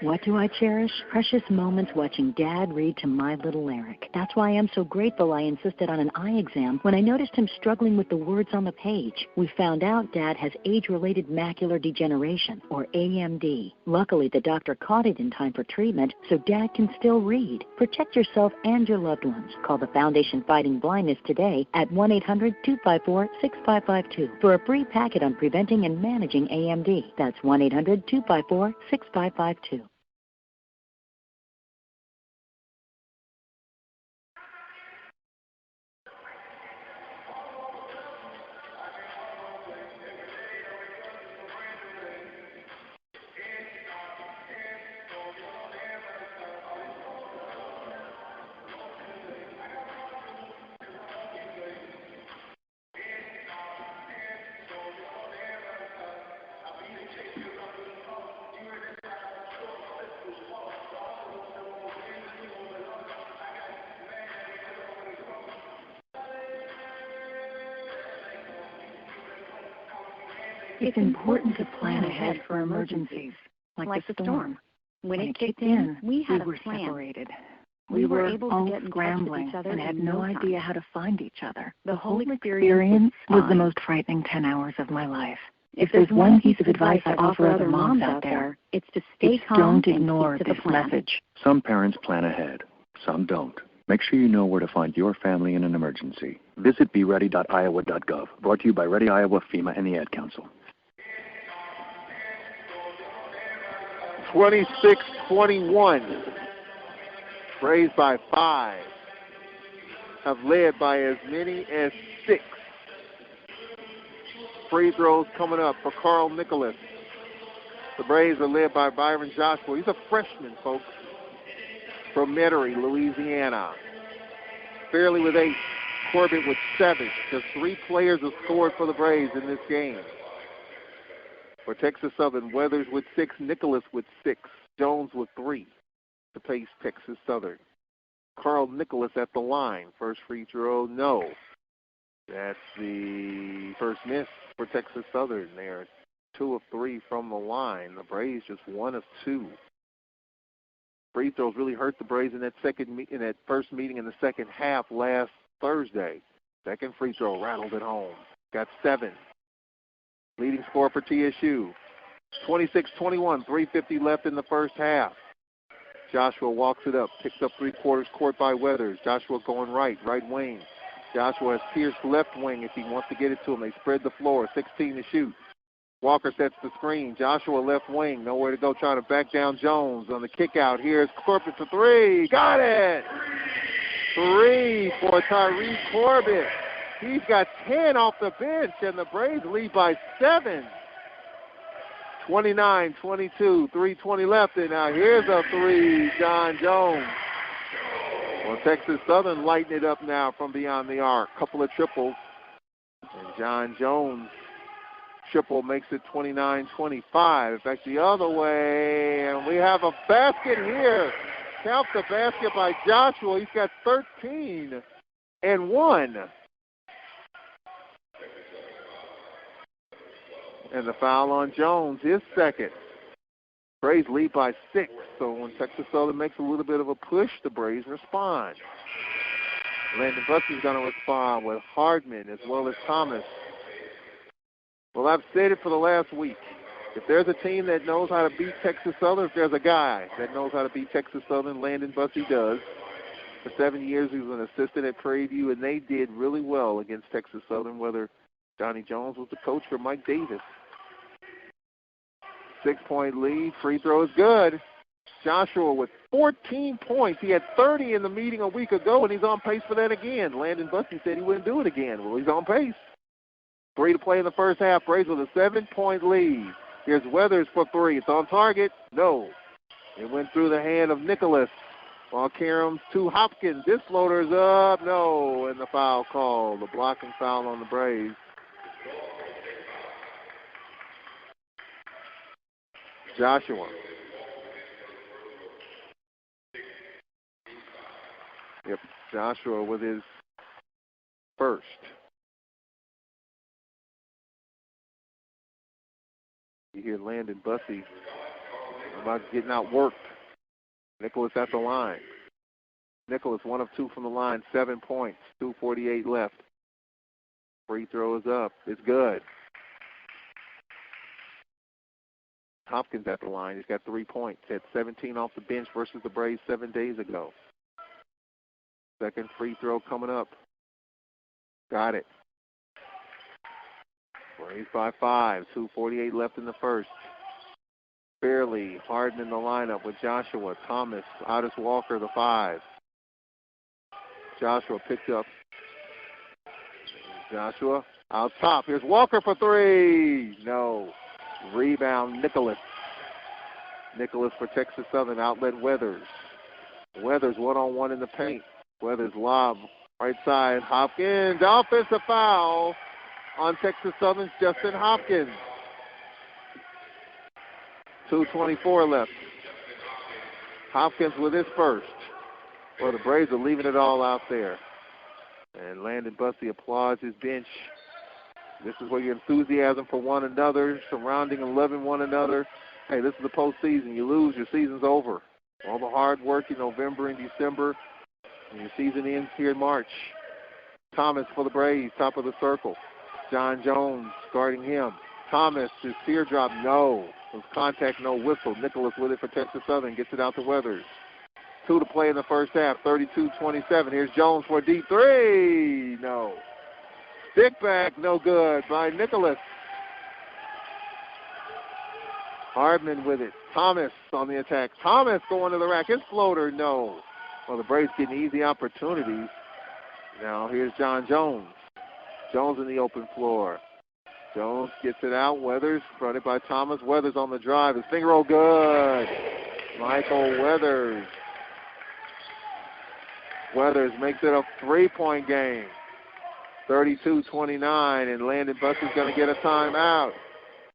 What do I cherish? Precious moments watching Dad read to my little Eric. That's why I'm so grateful I insisted on an eye exam when I noticed him struggling with the words on the page. We found out Dad has age-related macular degeneration, or AMD. Luckily, the doctor caught it in time for treatment, so Dad can still read. Protect yourself and your loved ones. Call the Foundation Fighting Blindness today at 1-800-254-6552 for a free packet on preventing and managing AMD. That's 1-800-254-6552. It's important to plan ahead for emergencies, like the storm. When it kicked in, we had a plan. Separated. We were able to get scrambling and had no idea how to find each other. The whole experience was the most frightening 10 hours of my life. If there's one piece of advice I offer other moms out there, it's to stay calm and ignore this message. Some parents plan ahead, some don't. Make sure you know where to find your family in an emergency. Visit beready.iowa.gov. Brought to you by Ready Iowa, FEMA, and the Ad Council. 26-21. Braves by 5. Have led by as many as 6. Free throws coming up for Carl Nicholas. The Braves are led by Byron Joshua. He's a freshman, folks, from Metairie, Louisiana. Fairley with 8. Corbett with 7. Just 3 players have scored for the Braves in this game. For Texas Southern, Weathers with 6, Nicholas with 6, Jones with 3 to pace Texas Southern. Carl Nicholas at the line. First free throw, no. That's the first miss for Texas Southern. They're 2 of 3 from the line. The Braves just 1 of 2. Free throws really hurt the Braves in that first meeting in the second half last Thursday. Second free throw rattled it home. Got 7. Leading score for TSU. 26-21, 3:50 left in the first half. Joshua walks it up, picks up 3/4 court by Weathers. Joshua going right wing. Joshua has Pierce left wing if he wants to get it to him. They spread the floor, 16 to shoot. Walker sets the screen. Joshua left wing, nowhere to go, trying to back down Jones on the kick out. Here's Corbett for three. Got it! 3 for Tyrese Corbett. He's got 10 off the bench, and the Braves lead by 7. 29-22, 3:20 left, and now here's a 3, John Jones. Well, Texas Southern lighting it up now from beyond the arc. Couple of triples, and John Jones triple makes it 29-25. In fact, the other way, and we have a basket here. Count the basket by Joshua. He's got 13 and 1. And the foul on Jones is second. Braves lead by 6, so when Texas Southern makes a little bit of a push, the Braves respond. Landon Bussey's going to respond with Hardman as well as Thomas. Well, I've said it for the last week. If there's a team that knows how to beat Texas Southern, if there's a guy that knows how to beat Texas Southern, Landon Bussey does. For 7 years, he was an assistant at Prairie View, and they did really well against Texas Southern, whether Johnny Jones was the coach or Mike Davis. 6-point lead. Free throw is good. Joshua with 14 points. He had 30 in the meeting a week ago, and he's on pace for that again. Landon Bussey said he wouldn't do it again. Well, he's on pace. 3 to play in the first half. Braves with a 7-point lead. Here's Weathers for 3. It's on target. No. It went through the hand of Nicholas. Ball caroms to Hopkins. This floater's up. No. And the foul called. The blocking foul on the Braves. Joshua. Yep, Joshua with his first. You hear Landon Bussey about getting outworked. Nicholas at the line. Nicholas 1 of 2 from the line, 7 points, 2:48 left. Free throw is up. It's good. Hopkins at the line. He's got 3 points. Had 17 off the bench versus the Braves 7 days ago. Second free throw coming up. Got it. Braves by 5. 2:48 left in the first. Fairley, Harden in the lineup with Joshua, Thomas, Otis Walker, the 5. Joshua picked up. Joshua out top. Here's Walker for 3. No. Rebound, Nicholas. Nicholas for Texas Southern. Outlet Weathers. Weathers one-on-one in the paint. Weathers lob right side. Hopkins. Offensive foul on Texas Southern's Justin Hopkins. 2:24 left. Hopkins with his first. Well, the Braves are leaving it all out there. And Landon Bussey applauds his bench. This is where your enthusiasm for one another, surrounding and loving one another. Hey, this is the postseason. You lose, your season's over. All the hard work in November and December, and your season ends here in March. Thomas for the Braves, top of the circle. John Jones guarding him. Thomas, his teardrop, no. It was contact, no whistle. Nicholas with it for Texas Southern, gets it out to Weathers. 2 to play in the first half, 32-27. Here's Jones for a deep 3. No. Stick back, no good by Nicholas. Hardman with it. Thomas on the attack. Thomas going to the rack. His floater, no. Well, the Braves getting easy opportunities. Now here's John Jones. Jones in the open floor. Jones gets it out. Weathers, fronted by Thomas. Weathers on the drive. His finger roll good. Michael Weathers. Weathers makes it a 3-point game. 32-29, and Landon Bussey's going to get a timeout.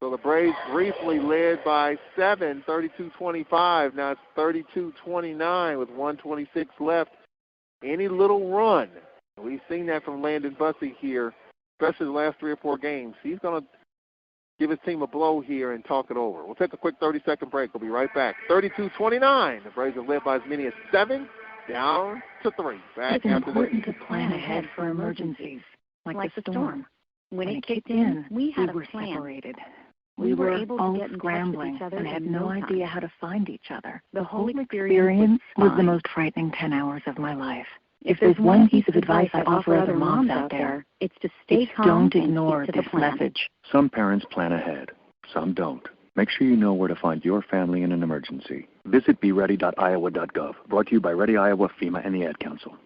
So the Braves briefly led by 7, 32-25. Now it's 32-29 with 1:26 left. Any little run, we've seen that from Landon Bussey here, especially the last 3 or 4 games. He's going to give his team a blow here and talk it over. We'll take a quick 30-second break. We'll be right back. 32-29. The Braves are led by as many as 7, down to 3. Back it's after important this. to plan ahead for emergencies, like the storm. When it kicked in, we were separated. We were able to get scrambling and had no idea how to find each other. The whole experience was the most frightening 10 hours of my life. If there's one piece of advice I offer other moms out there, it's to stay calm and ignore this message. Some parents plan ahead, some don't. Make sure you know where to find your family in an emergency. Visit beready.iowa.gov. Brought to you by Ready Iowa, FEMA, and the Ad Council.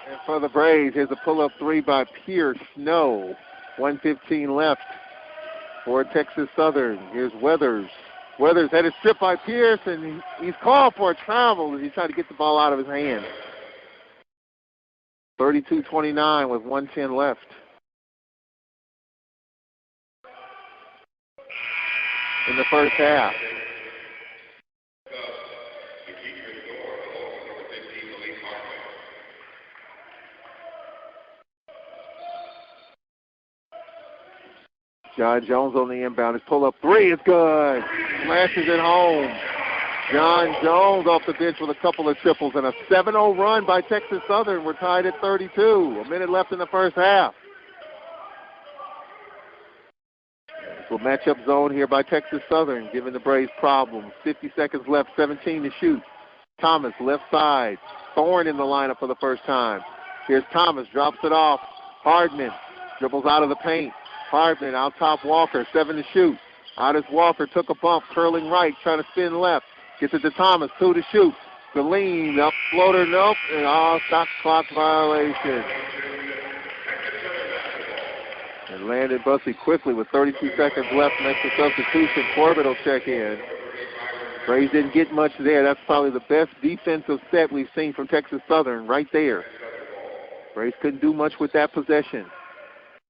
And for the Braves, here's a pull-up three by Pierce. No. 1:15 left for Texas Southern. Here's Weathers. Weathers had it stripped by Pierce, and he's called for a travel as he tried to get the ball out of his hand. 32-29 with 1:10 left. In the first half. John Jones on the inbound. His pull-up three is good. Smashes it home. John Jones off the bench with a couple of triples and a 7-0 run by Texas Southern. We're tied at 32. A minute left in the first half. So matchup zone here by Texas Southern, giving the Braves problems. 50 seconds left, 17 to shoot. Thomas, left side. Thorne in the lineup for the first time. Here's Thomas, drops it off. Hardman dribbles out of the paint. Hardman out top Walker, 7 to shoot. Out is Walker, took a bump, curling right, trying to spin left. Gets it to Thomas, 2 to shoot. Galeen, up floater, nope, and stop clock violation. And Landon Bussey quickly with 32 seconds left makes the substitution. Corbett will check in. Braves didn't get much there. That's probably the best defensive set we've seen from Texas Southern right there. Braves couldn't do much with that possession.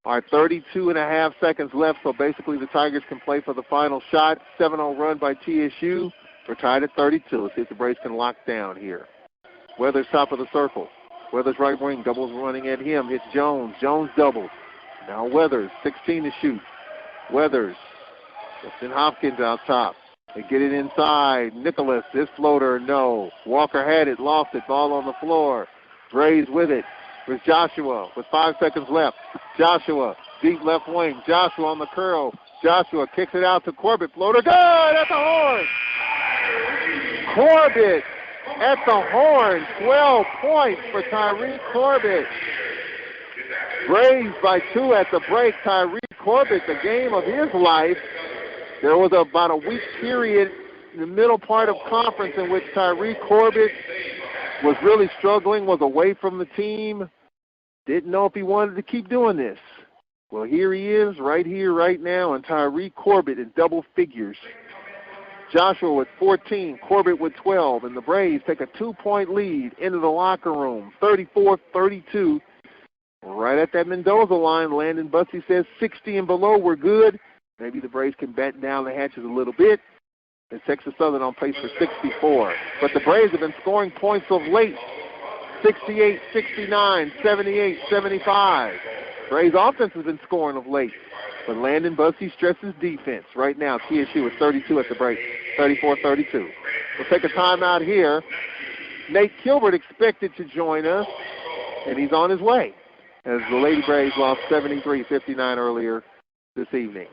All right, 32.5 seconds left, so basically the Tigers can play for the final shot. 7-0 run by TSU. We're tied at 32. Let's see if the Braves can lock down here. Weathers top of the circle. Weathers right wing, doubles running at him. Hits Jones. Jones doubles. Now Weathers, 16 to shoot. Weathers. Justin Hopkins out top. They get it inside. Nicholas, his floater, no. Walker had it, lost it. Ball on the floor. Braves with it. With Joshua with 5 seconds left. Joshua, deep left wing. Joshua on the curl. Joshua kicks it out to Corbett. Floater, good at the horn. Corbett at the horn. 12 points for Tyree Corbett. Braves by 2 at the break. Tyree Corbett, the game of his life. There was about a week period in the middle part of conference in which Tyree Corbett was really struggling, was away from the team, didn't know if he wanted to keep doing this. Well, here he is, right here, right now, and Tyree Corbett in double figures. Joshua with 14, Corbett with 12, and the Braves take a 2-point lead into the locker room, 34-32. Right at that Mendoza line, Landon Bussey says 60 and below, we're good. Maybe the Braves can batten down the hatches a little bit. And Texas Southern on pace for 64. But the Braves have been scoring points of late. 68, 69, 78, 75. Braves offense has been scoring of late. But Landon Bussey stresses defense. Right now, TSU is 32 at the break, 34-32. We'll take a timeout here. Nate Kilbert expected to join us, and he's on his way, as the Lady Braves lost 73-59 earlier this evening.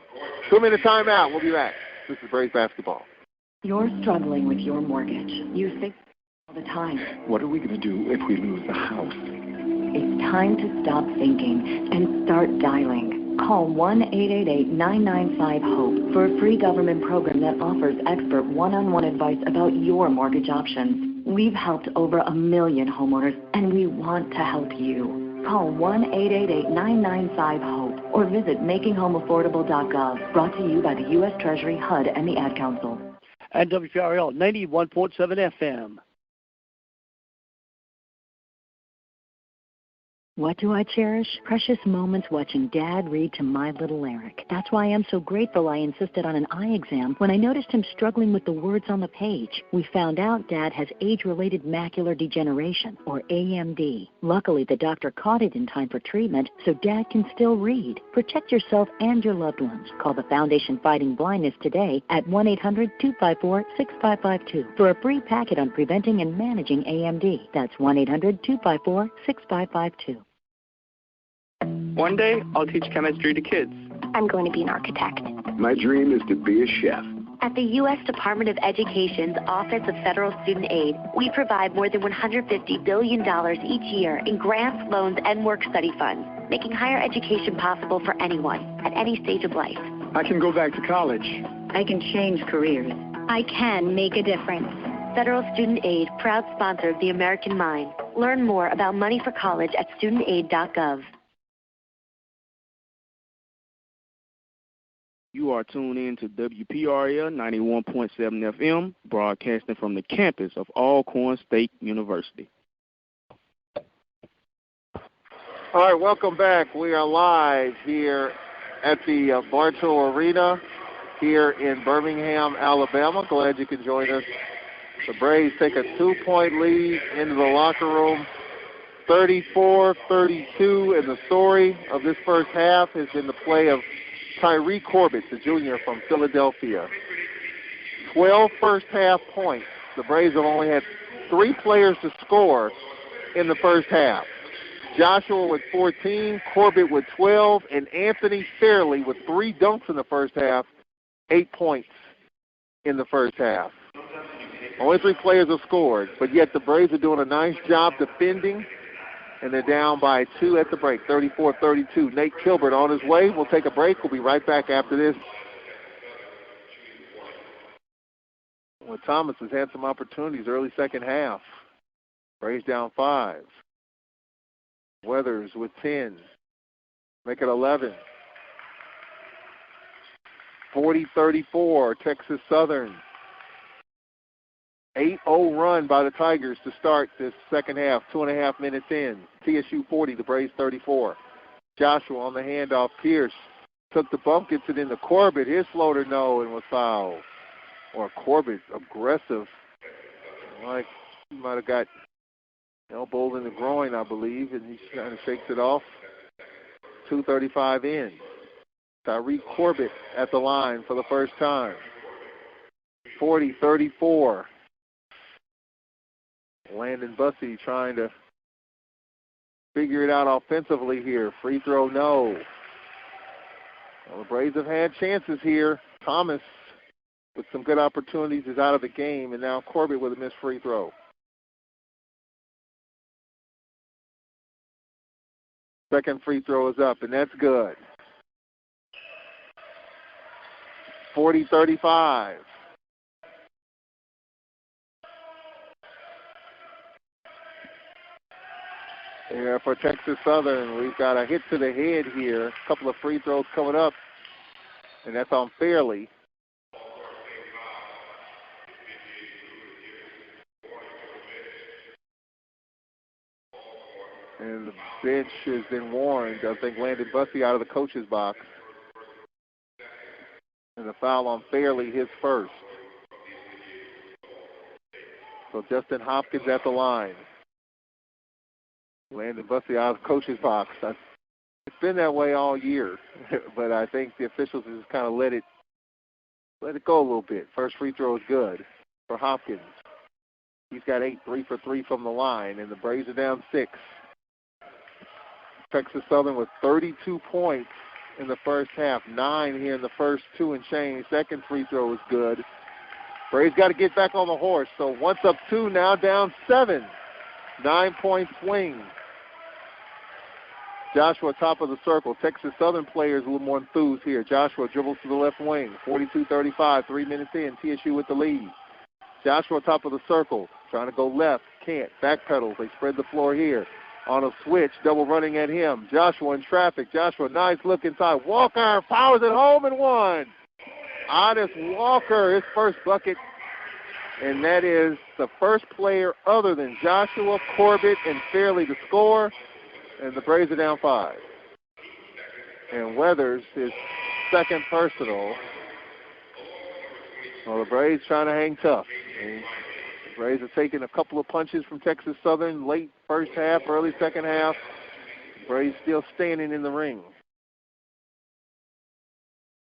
2-minute timeout. We'll be back. This is Braves basketball. You're struggling with your mortgage. You think all the time. What are we going to do if we lose the house? It's time to stop thinking and start dialing. Call 1-888-995-HOPE for a free government program that offers expert one-on-one advice about your mortgage options. We've helped over 1 million homeowners, and we want to help you. Call 1-888-995-HOPE or visit makinghomeaffordable.gov. Brought to you by the U.S. Treasury, HUD, and the Ad Council. And WPRL 91.7 FM. What do I cherish? Precious moments watching Dad read to my little Eric. That's why I'm so grateful I insisted on an eye exam when I noticed him struggling with the words on the page. We found out Dad has age-related macular degeneration, or AMD. Luckily, the doctor caught it in time for treatment, so Dad can still read. Protect yourself and your loved ones. Call the Foundation Fighting Blindness today at 1-800-254-6552 for a free packet on preventing and managing AMD. That's 1-800-254-6552. One day, I'll teach chemistry to kids. I'm going to be an architect. My dream is to be a chef. At the U.S. Department of Education's Office of Federal Student Aid, we provide more than $150 billion each year in grants, loans, and work-study funds, making higher education possible for anyone at any stage of life. I can go back to college. I can change careers. I can make a difference. Federal Student Aid, proud sponsor of the American Mind. Learn more about money for college at studentaid.gov. You are tuned in to WPRL 91.7 FM, broadcasting from the campus of Alcorn State University. All right, welcome back. We are live here at the Bartow Arena here in Birmingham, Alabama. Glad you can join us. The Braves take a 2-point lead into the locker room, 34-32, and the story of this first half has been the play of Tyree Corbett, the junior from Philadelphia. 12 first-half points. The Braves have only had 3 players to score in the first half. Joshua with 14, Corbett with 12, and Anthony Fairley with 3 dunks in the first half, 8 points in the first half. Only 3 players have scored, but yet the Braves are doing a nice job defending, and they're down by 2 at the break, 34-32. Nate Kilbert on his way. We'll take a break. We'll be right back after this. Well, Thomas has had some opportunities early second half. Braves down 5. Weathers with 10. Make it 11. 40-34, Texas Southern. 8-0 run by the Tigers to start this second half, 2.5 minutes in. TSU 40, the Braves 34. Joshua on the handoff. Pierce took the bump, gets it into Corbett. His floater, no, and was fouled. Or Corbett, aggressive. Like he might have got elbowed in the groin, I believe, and he kind of shakes it off. 2:35 in. Tyree Corbett at the line for the first time. 40-34. Landon Bussey trying to figure it out offensively here. Free throw, no. Well, the Braves have had chances here. Thomas, with some good opportunities, is out of the game, and now Corbett with a missed free throw. Second free throw is up, and that's good. 40-35. Yeah, for Texas Southern, we've got a hit to the head here. A couple of free throws coming up, and that's on Fairley. And the bench has been warned. I think Landon Bussey out of the coach's box. And the foul on Fairley, his first. So Justin Hopkins at the line. Landon Bussey out of the coach's box. It's been that way all year, but I think the officials have just kind of let it go a little bit. First free throw is good for Hopkins. He's got 8, 3 for 3 from the line, and the Braves are down 6. Texas Southern with 32 points in the first half, 9 here in the first 2 and change. Second free throw is good. Braves got to get back on the horse. So once up 2, now down 7. 9-point swing. Joshua top of the circle. Texas Southern players a little more enthused here. Joshua dribbles to the left wing. 42-35, 3 minutes in. TSU with the lead. Joshua top of the circle. Trying to go left. Can't. Backpedals. They spread the floor here. On a switch. Double running at him. Joshua in traffic. Joshua, nice look inside. Walker powers it home and one. Honest Walker, his first bucket. And that is the first player other than Joshua, Corbett, and Fairley to score. and the Braves are down 5. And Weathers, his second personal. Well, the Braves trying to hang tough. The Braves are taking a couple of punches from Texas Southern late first half, early second half. The Braves still standing in the ring.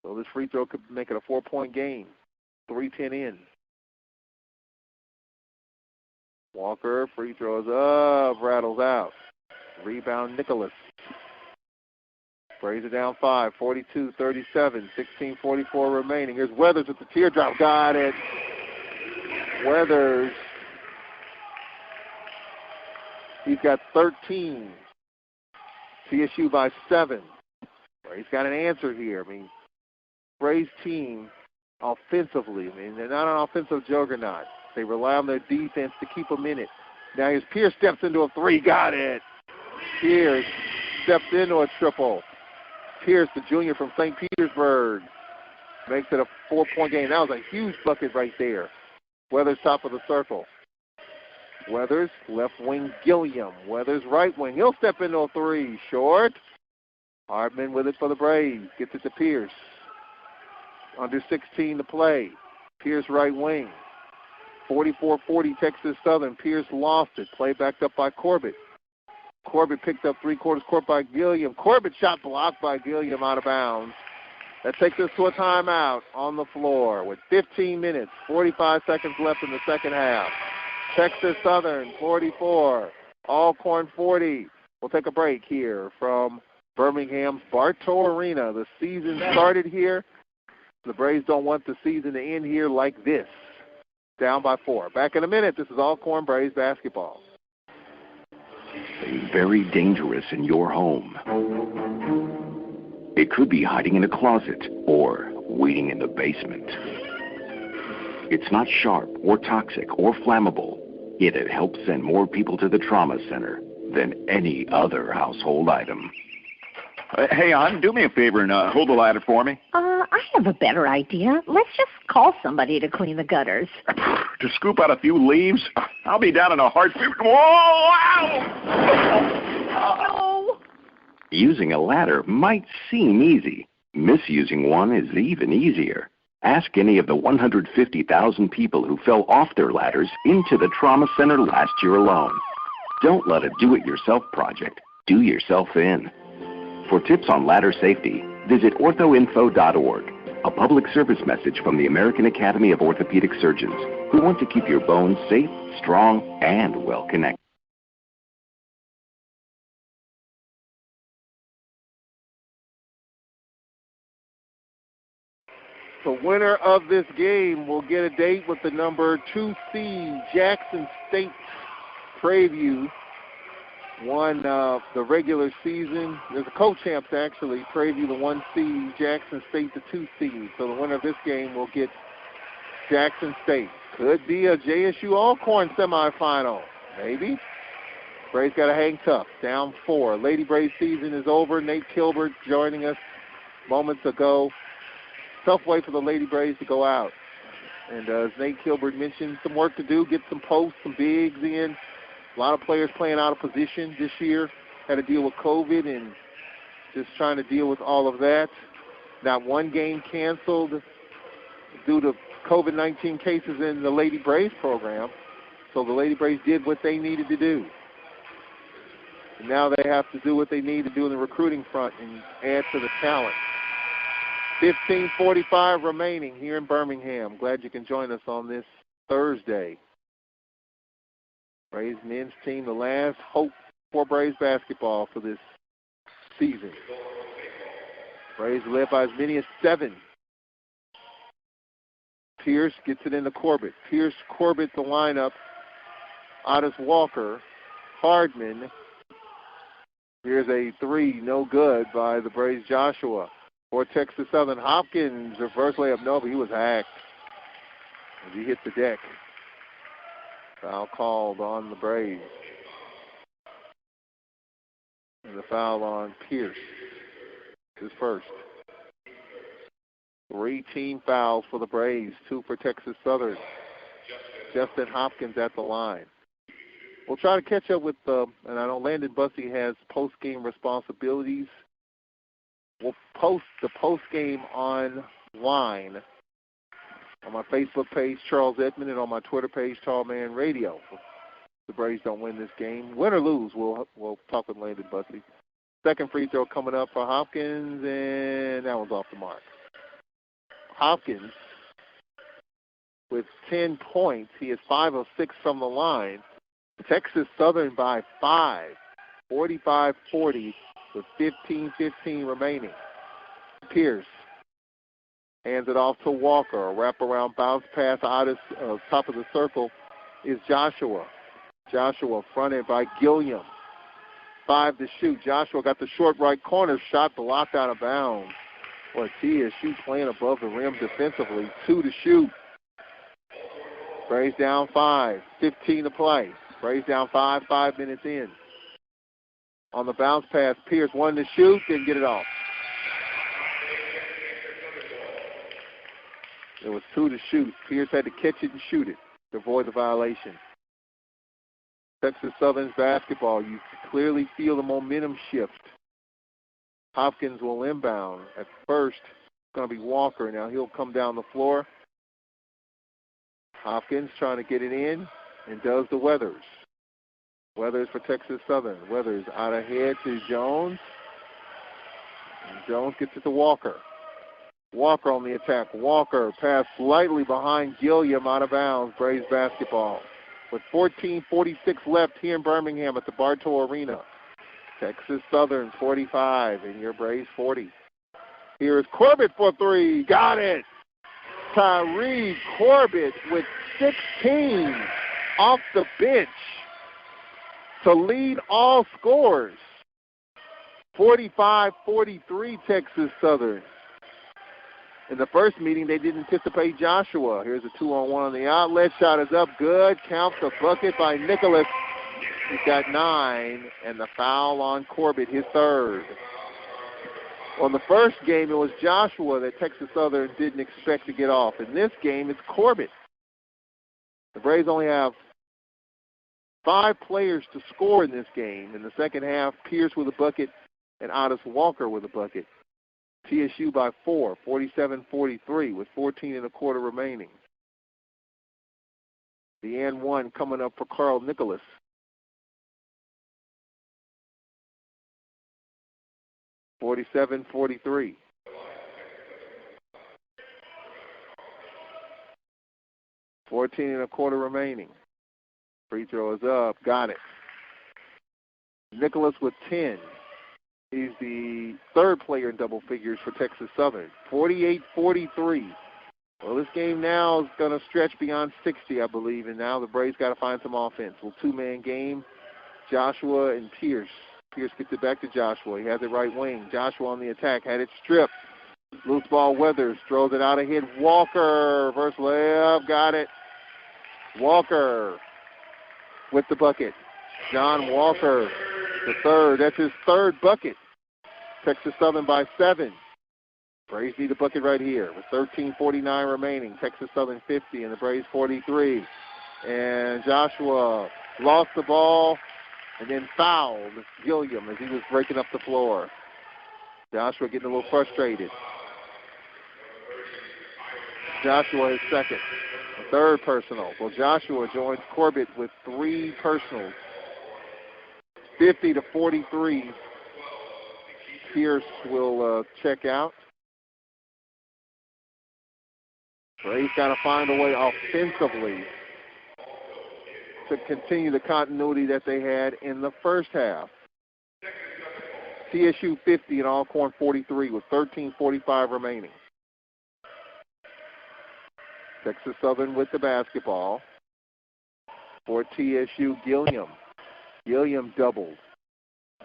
So this free throw could make it a 4-point game. 3:10 in. Walker, free throws up, rattles out. Rebound, Nicholas. Braves are down 5, 42-37, 16:44 remaining. Here's Weathers with the teardrop. Got it. Weathers. He's got 13. CSU by 7. Braves got an answer here. I mean, Braves team offensively, I mean, they're not an offensive juggernaut. They rely on their defense to keep them in it. Now here's Pierce, steps into a 3. Got it. Pierce steps into a triple. Pierce, the junior from St. Petersburg, makes it a 4-point game. That was a huge bucket right there. Weathers top of the circle. Weathers, left wing, Gilliam. Weathers, right wing. He'll step into a 3. Short. Hardman with it for the Braves. Gets it to Pierce. Under 16 to play. Pierce, right wing. 44-40 Texas Southern. Pierce lost it. Play backed up by Corbett. Corbett picked up 3/4 court by Gilliam. Corbett shot blocked by Gilliam out of bounds. That takes us to a timeout on the floor with 15 minutes, 45 seconds left in the second half. Texas Southern 44, Alcorn 40. We'll take a break here from Birmingham's Bartow Arena. The season started here. The Braves don't want the season to end here like this. Down by 4. Back in a minute. This is Alcorn Braves basketball. Very dangerous in your home. It could be hiding in a closet or waiting in the basement. It's not sharp or toxic or flammable, yet it helps send more people to the trauma center than any other household item. Hey, hon, do me a favor and hold the ladder for me. I have a better idea. Let's just call somebody to clean the gutters. To scoop out a few leaves? I'll be down in a heartbeat. Whoa! Ow! No! Using a ladder might seem easy. Misusing one is even easier. Ask any of the 150,000 people who fell off their ladders into the trauma center last year alone. Don't let a do-it-yourself project do yourself in. For tips on ladder safety, visit orthoinfo.org, a public service message from the American Academy of Orthopedic Surgeons, who want to keep your bones safe, strong, and well-connected. The winner of this game will get a date with the number 2 seed, Jackson State. Preview won the regular season. There's a co-champs, actually. Preview, the 1 seed, Jackson State, the 2 seed. So the winner of this game will get Jackson State. Could be a JSU Alcorn semifinal. Maybe. Braves got to hang tough. Down 4. Lady Braves season is over. Nate Kilbert joining us moments ago. Tough way for the Lady Braves to go out. And as Nate Kilbert mentioned, some work to do, get some posts, some bigs in. A lot of players playing out of position this year. Had to deal with COVID and just trying to deal with all of that. Not one game canceled due to COVID-19 cases in the Lady Braves program. So the Lady Braves did what they needed to do. And now they have to do what they need to do in the recruiting front and add to the talent. 15:45 remaining here in Birmingham. Glad you can join us on this Thursday. Braves men's team, the last hope for Braves basketball for this season. Braves led by as many as 7. Pierce gets it into Corbett. Pierce, Corbett, the lineup. Otis Walker, Hardman. Here's a 3, no good by the Braves Joshua. For Texas Southern, Hopkins, reverse layup, no, but he was hacked as he hit the deck. Foul called on the Braves. And the foul on Pierce, his first. 3 team fouls for the Braves, 2 for Texas Southern. Justin Hopkins at the line. We'll try to catch up with, and I know Landon Bussey has post-game responsibilities. We'll post the post-game online on my Facebook page, Charles Edmond, and on my Twitter page, Tall Man Radio. If the Braves don't win this game, win or lose, we'll talk with Landon Bussey. Second free throw coming up for Hopkins, and that one's off the mark. Hopkins with 10 points. He is 5 of 6 from the line. Texas Southern by 5, 45-40 with 15:15 remaining. Pierce hands it off to Walker. A wraparound bounce pass out of top of the circle is Joshua. Joshua fronted by Gilliam. 5 to shoot. Joshua got the short right corner shot blocked out of bounds. Boy, TSU playing above the rim defensively. 2 to shoot. Braves down 5, 15 to play. Braves down 5 minutes in. On the bounce pass, Pierce 1 to shoot, didn't get it off. It was 2 to shoot. Pierce had to catch it and shoot it to avoid the violation. Texas Southern's basketball. You clearly feel the momentum shift. Hopkins will inbound. At first, it's going to be Walker. Now he'll come down the floor. Hopkins trying to get it in and does the Weathers. Weathers for Texas Southern. Weathers out ahead to Jones. And Jones gets it to Walker. Walker on the attack. Walker pass slightly behind Gilliam, out of bounds. Braves basketball. With 14:46 left here in Birmingham at the Bartow Arena. Texas Southern 45 and your Braves 40. Here is Corbett for 3. Got it. Tyree Corbett with 16 off the bench to lead all scores. 45-43 Texas Southern. In the first meeting, they didn't anticipate Joshua. Here's a 2-on-1 on the outlet. Shot is up good. Counts the bucket by Nicholas. He's got 9, and the foul on Corbett, his 3rd. On the first game, it was Joshua that Texas Southern didn't expect to get off. In this game, it's Corbett. The Braves only have 5 players to score in this game. In the second half, Pierce with a bucket and Otis Walker with a bucket. TSU by 4, 47-43 with 14 and a quarter remaining. The and 1 coming up for Carl Nicholas. (47-43). $14 and a quarter remaining. Free throw is up. Got it. Nicholas with 10. He's the 3rd player in double figures for Texas Southern. 48-43. Well, this game now is going to stretch beyond 60, I believe, and now the Braves got to find some offense. Well, 2-man game, Joshua and Pierce. Pierce gets it back to Joshua. He has it right wing. Joshua on the attack, had it stripped. Loose ball, Weathers throws it out ahead. Walker, first layup, got it. Walker with the bucket. John Walker, the 3rd. That's his 3rd bucket. Texas Southern by 7. Braves need a bucket right here with 13:49 remaining. Texas Southern 50 and the Braves 43. And Joshua lost the ball and then fouled Gilliam as he was breaking up the floor. Joshua getting a little frustrated. Joshua is 2nd. A 3rd personal. Well, Joshua joins Corbett with 3 personals. 50-43. Pierce will check out. Braves got to find a way offensively to continue the continuity that they had in the first half. TSU 50 and Alcorn 43 with 13:45 remaining. Texas Southern with the basketball. For TSU, Gilliam. Gilliam doubled.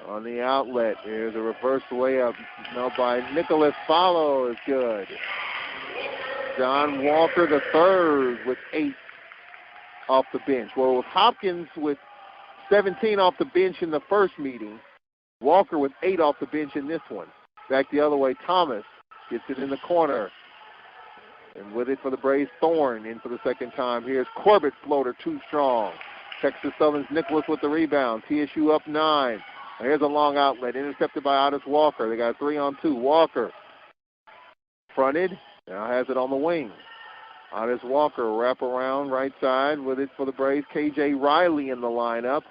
On the outlet, there's a reverse layup by Nicholas. Follow is good. John Walker, the 3rd, with 8 off the bench. Well, with Hopkins with 17 off the bench in the first meeting, Walker with 8 off the bench in this one. Back the other way, Thomas gets it in the corner. And with it for the Braves, Thorne in for the second time. Here's Corbett floater, too strong. Texas Southern's Nicholas with the rebound. TSU up 9. Here's a long outlet, intercepted by Otis Walker. They got 3-on-2. Walker fronted, now has it on the wing. Otis Walker wrap around right side with it for the Braves. KJ Riley in the lineup.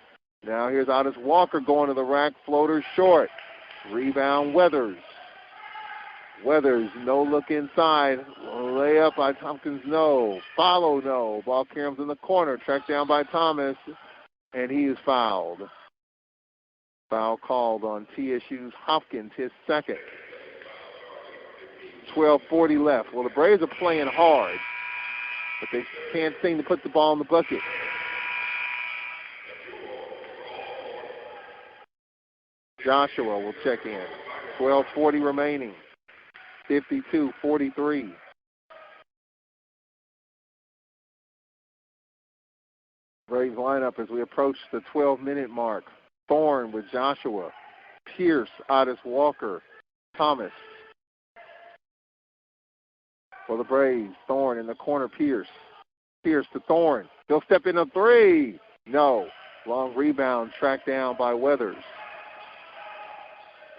Now here's Otis Walker going to the rack, floater short. Rebound Weathers. Weathers, no look inside. Layup by Tompkins, no. Follow, no. Ball carries in the corner, tracked down by Thomas, and he is fouled. Foul called on TSU's Hopkins, his second. 12:40 left. Well, the Braves are playing hard, but they can't seem to put the ball in the bucket. Joshua will check in. 12:40 remaining. 52-43. Braves lineup as we approach the 12-minute mark. Thorne with Joshua. Pierce, Otis Walker, Thomas. For the Braves, Thorne in the corner, Pierce. Pierce to Thorne. He'll step in a three. No. Long rebound tracked down by Weathers.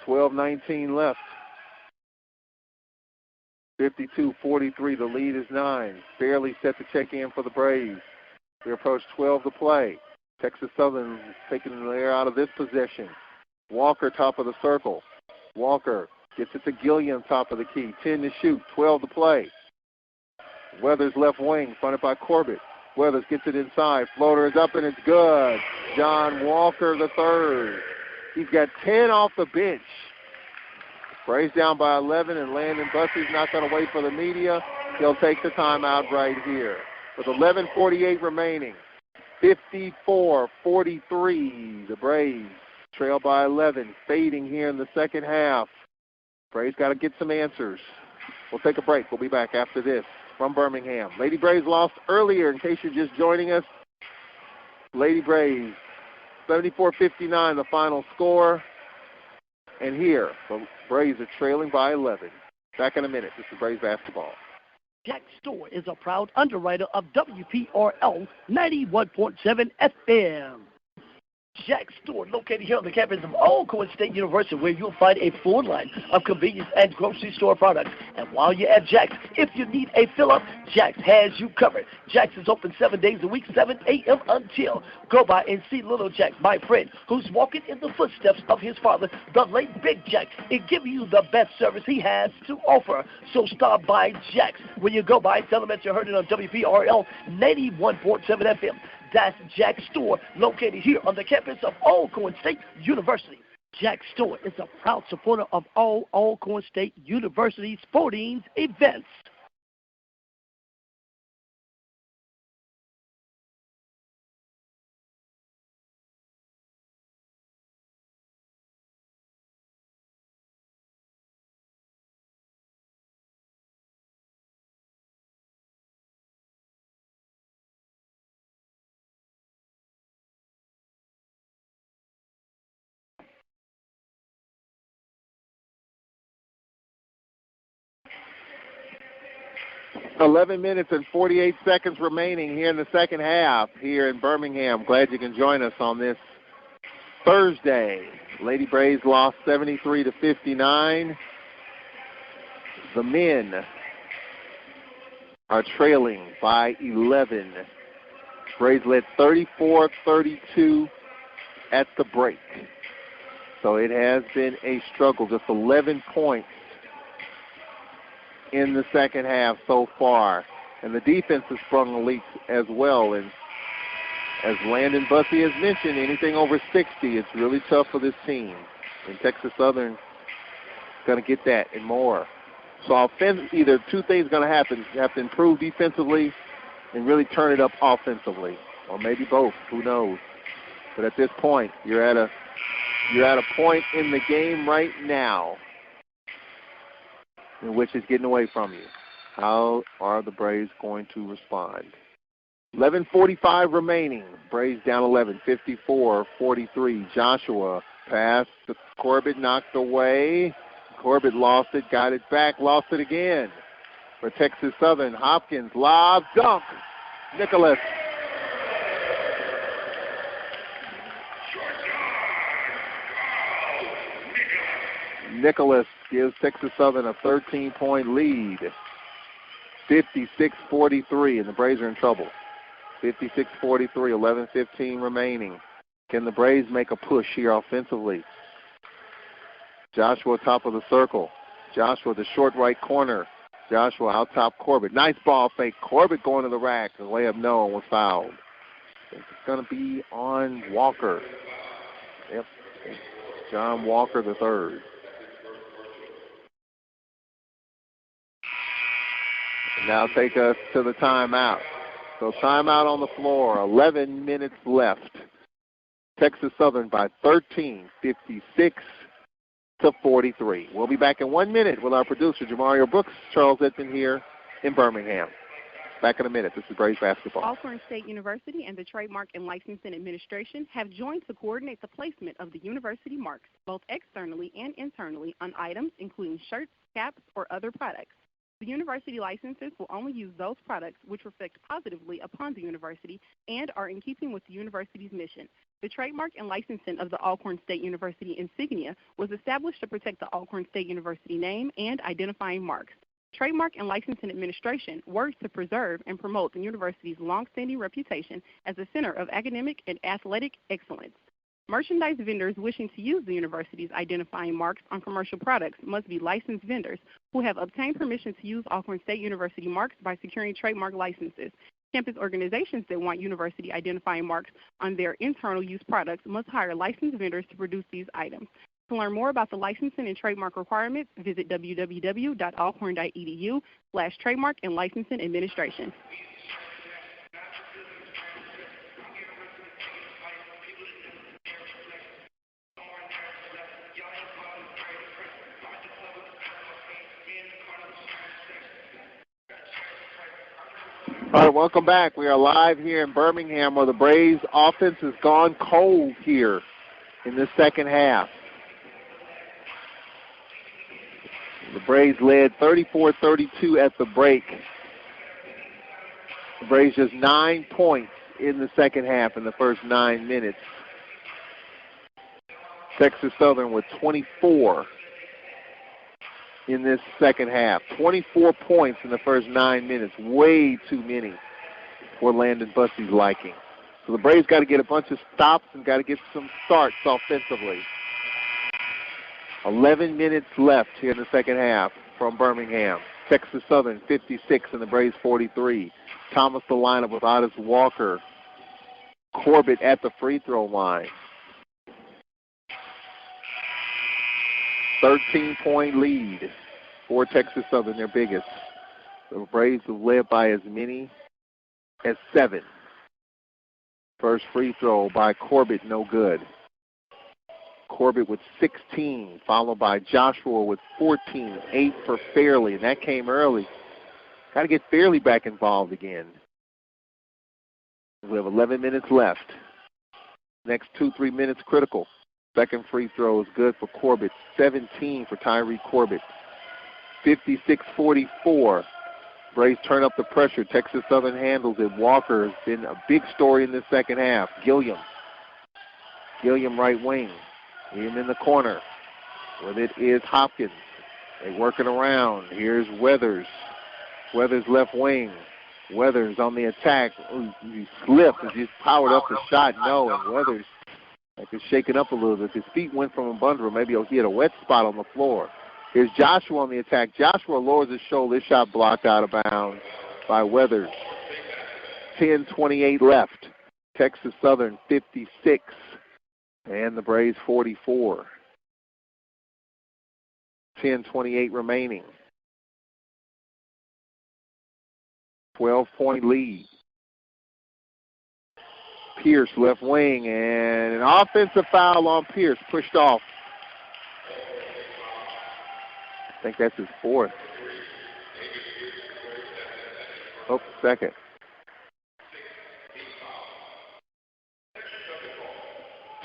12:19 left. 52-43. The lead is 9. Barely set to check in for the Braves. We approach 12 to play. Texas Southern taking the air out of this possession. Walker, top of the circle. Walker gets it to Gilliam, top of the key. 10 to shoot, 12 to play. Weathers left wing, fronted by Corbett. Weathers gets it inside. Floater is up, and it's good. John Walker, the third. He's got 10 off the bench. Braves down by 11, and Landon Bussey's not going to wait for the media. He'll take the timeout right here. With 11:48 remaining, 54-43, the Braves trail by 11, fading here in the second half. Braves got to get some answers. We'll take a break. We'll be back after this from Birmingham. Lady Braves lost earlier, in case you're just joining us. Lady Braves, 74-59, the final score. And here, the Braves are trailing by 11. Back in a minute. This is Braves basketball. Jack Store is a proud underwriter of WPRL 91.7 FM. Jack Store, located here on the campus of Alcorn State University, where you'll find a full line of convenience and grocery store products. And while you're at Jack's, if you need a fill-up, Jack's has you covered. Jack's is open 7 days a week, 7 a.m. until. Go by and see Little Jack, my friend, who's walking in the footsteps of his father, the late Big Jack, and giving you the best service he has to offer. So stop by Jack's. When you go by, tell them that you heard it on WPRL 91.7 FM. That's Jack Store, located here on the campus of Alcorn State University. Jack Store is a proud supporter of all Alcorn State University sporting events. $11 minutes and 48 seconds remaining here in the second half here in Birmingham. Glad you can join us on this Thursday. Lady Braves lost 73-59. The men are trailing by 11. Braves led 34-32 at the break. So it has been a struggle. Just 11 points in the second half so far. And the defense has sprung a leak as well. And as Landon Bussey has mentioned, anything over 60, it's really tough for this team. And Texas Southern is going to get that and more. So either two things are going to happen. You have to improve defensively and really turn it up offensively. Or maybe both. Who knows? But at this point, you're at a point in the game right now in which it's getting away from you. How are the Braves going to respond? 11:45 remaining. Braves down 11, 54-43. Joshua pass to Corbett, knocked away. Corbett lost it, got it back, lost it again. For Texas Southern, Hopkins, lob, dunk. Nicholas. Nicholas gives Texas Southern a 13-point lead. 56-43, and the Braves are in trouble. 56-43, 11:15 remaining. Can the Braves make a push here offensively? Joshua top of the circle. Joshua the short right corner. Joshua out top Corbett. Nice ball fake. Corbett going to the rack. The layup no was fouled. It's going to be on Walker. Yep. John Walker III. And now take us to the timeout. So timeout on the floor. 11 minutes left. Texas Southern by 13, 56-43. We'll be back in 1 minute with our producer, Jamario Brooks. Charles Edmond here in Birmingham. Back in a minute. This is Braves basketball. Alcorn State University and the Trademark and Licensing Administration have joined to coordinate the placement of the university marks, both externally and internally, on items including shirts, caps, or other products. The university licenses will only use those products which reflect positively upon the university and are in keeping with the university's mission. The trademark and licensing of the Alcorn State University insignia was established to protect the Alcorn State University name and identifying marks. Trademark and Licensing Administration works to preserve and promote the university's longstanding reputation as a center of academic and athletic excellence. Merchandise vendors wishing to use the university's identifying marks on commercial products must be licensed vendors who have obtained permission to use Alcorn State University marks by securing trademark licenses. Campus organizations that want university identifying marks on their internal use products must hire licensed vendors to produce these items. To learn more about the licensing and trademark requirements, visit www.alcorn.edu/trademark and licensing administration. All right, welcome back. We are live here in Birmingham where the Braves offense has gone cold here in the second half. The Braves led 34-32 at the break. The Braves just 9 points in the second half in the first 9 minutes. Texas Southern with 24 in this second half. 24 points in the first 9 minutes. Way too many for Landon Bussey's liking. So the Braves got to get a bunch of stops and got to get some starts offensively. 11 minutes left here in the second half from Birmingham. Texas Southern 56 and the Braves 43. Thomas the lineup with Otis Walker. Corbett at the free throw line. 13-point lead for Texas Southern, their biggest. The Braves have led by as many as 7. First free throw by Corbett, no good. Corbett with 16, followed by Joshua with 14, 8 for Fairley, and that came early. Got to get Fairley back involved again. We have 11 minutes left. Next 2-3 minutes critical. Second free throw is good for Corbett. 17 for Tyree Corbett. 56-44. Braves turn up the pressure. Texas Southern handles it. Walker has been a big story in this second half. Gilliam right wing. Him in the corner. With it is Hopkins. They work it around. Here's Weathers. Weathers left wing. Weathers on the attack. Ooh, he slipped and just powered up the shot. No, and Weathers is shaking up a little bit. His feet went from under him. Maybe he had a wet spot on the floor. Here's Joshua on the attack. Joshua lowers his shoulder. His shot blocked out of bounds by Weathers. 10:28 left. Texas Southern 56 and the Braves 44. 10:28 remaining. 12-point lead. Pierce left wing, and an offensive foul on Pierce, pushed off. I think that's his 4th. Oh, second.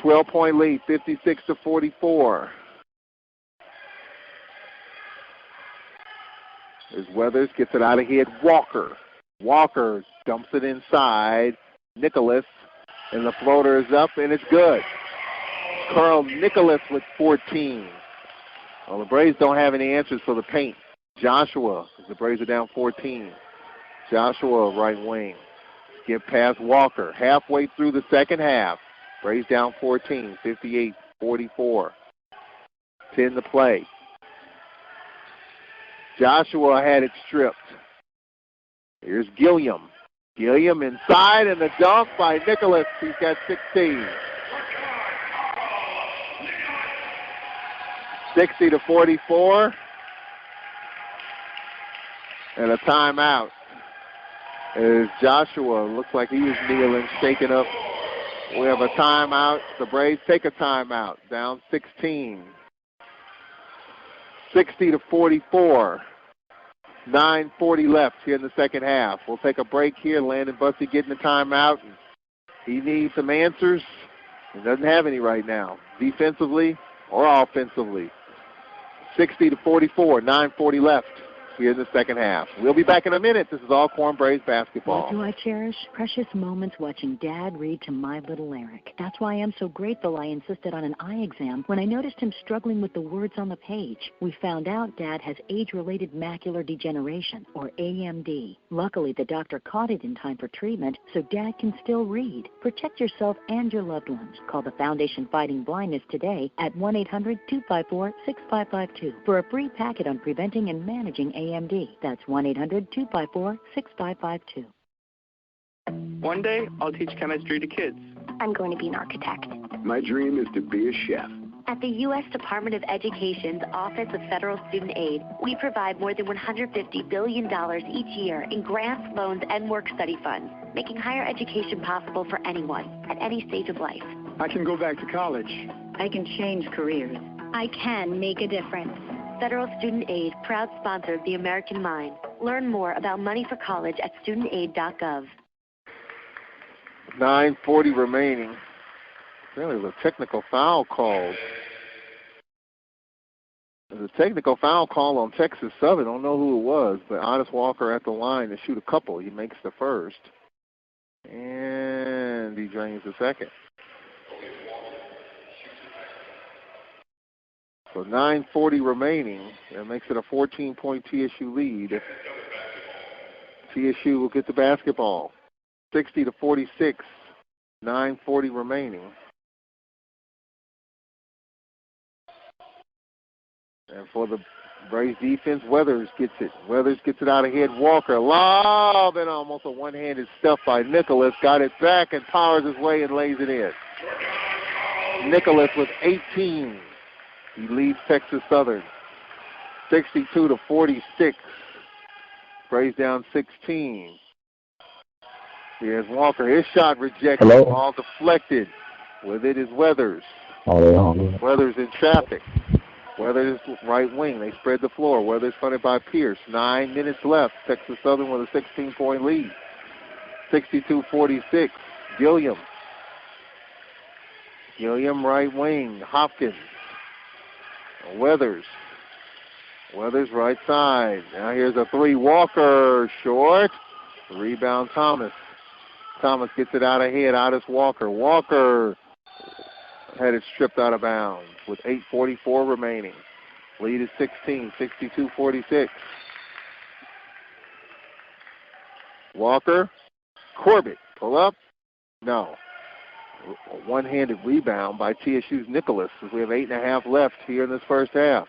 .12 lead, 56-44. As Weathers gets it out of here. Walker. Walker dumps it inside. Nicholas, and the floater is up, and it's good. Carl Nicholas with 14. Well, the Braves don't have any answers for the paint. Joshua, the Braves are down 14. Joshua, right wing. Give past Walker. Halfway through the second half. Braves down 14, 58-44. 10 to play. Joshua had it stripped. Here's Gilliam. Gilliam inside, and the dunk by Nicholas. He's got 16. 60-44. And a timeout. As Joshua looks like he was kneeling, shaking up. We have a timeout. The Braves take a timeout. Down 16. 60-44. 9:40 left here in the second half. We'll take a break here. Landon Bussey getting the timeout. He needs some answers. He doesn't have any right now, defensively or offensively. 60-44, 9:40 left here in the second half. We'll be back in a minute. This is Alcorn Braves basketball. What do I cherish? Precious moments watching Dad read to my little Eric. That's why I'm so grateful I insisted on an eye exam when I noticed him struggling with the words on the page. We found out Dad has age-related macular degeneration, or AMD. Luckily, the doctor caught it in time for treatment, so Dad can still read. Protect yourself and your loved ones. Call the Foundation Fighting Blindness today at 1-800-254-6552 for a free packet on preventing and managing AMD. That's 1-800-254-6552. One day, I'll teach chemistry to kids. I'm going to be an architect. My dream is to be a chef. At the U.S. Department of Education's Office of Federal Student Aid, we provide more than $150 billion each year in grants, loans, and work-study funds, making higher education possible for anyone at any stage of life. I can go back to college. I can change careers. I can make a difference. Federal Student Aid, proud sponsor of the American Mind. Learn more about money for college at studentaid.gov. 9:40 remaining. There's a technical foul called. There's a technical foul call on Texas Southern. I don't know who it was, but Otis Walker at the line to shoot a couple. He makes the first. And he drains the second. So 9:40 remaining. That makes it a 14-point TSU lead. TSU will get the basketball. 60-46. 9:40 remaining. And for the Braves defense, Weathers gets it. Weathers gets it out ahead. Walker. Lob, and almost a one-handed stuff by Nicholas. Got it back and powers his way and lays it in. Nicholas with 18. He leads Texas Southern. 62-46. Braves down 16. Here's Walker. His shot rejected. Ball deflected. With it is Weathers. Weathers in traffic. Weathers right wing. They spread the floor. Weathers fronted by Pierce. 9 minutes left. Texas Southern with a 16-point lead. 62-46. Gilliam. Gilliam right wing. Hopkins. Weathers. Weathers right side. Now here's a three. Walker short. Rebound Thomas. Thomas gets it out ahead. Otis Walker. Walker had it stripped out of bounds with 8:44 remaining. Lead is 16, 62-46. Walker. Corbett. Pull up. No. A one-handed rebound by TSU's Nicholas as we have 8.5 left here in this first half.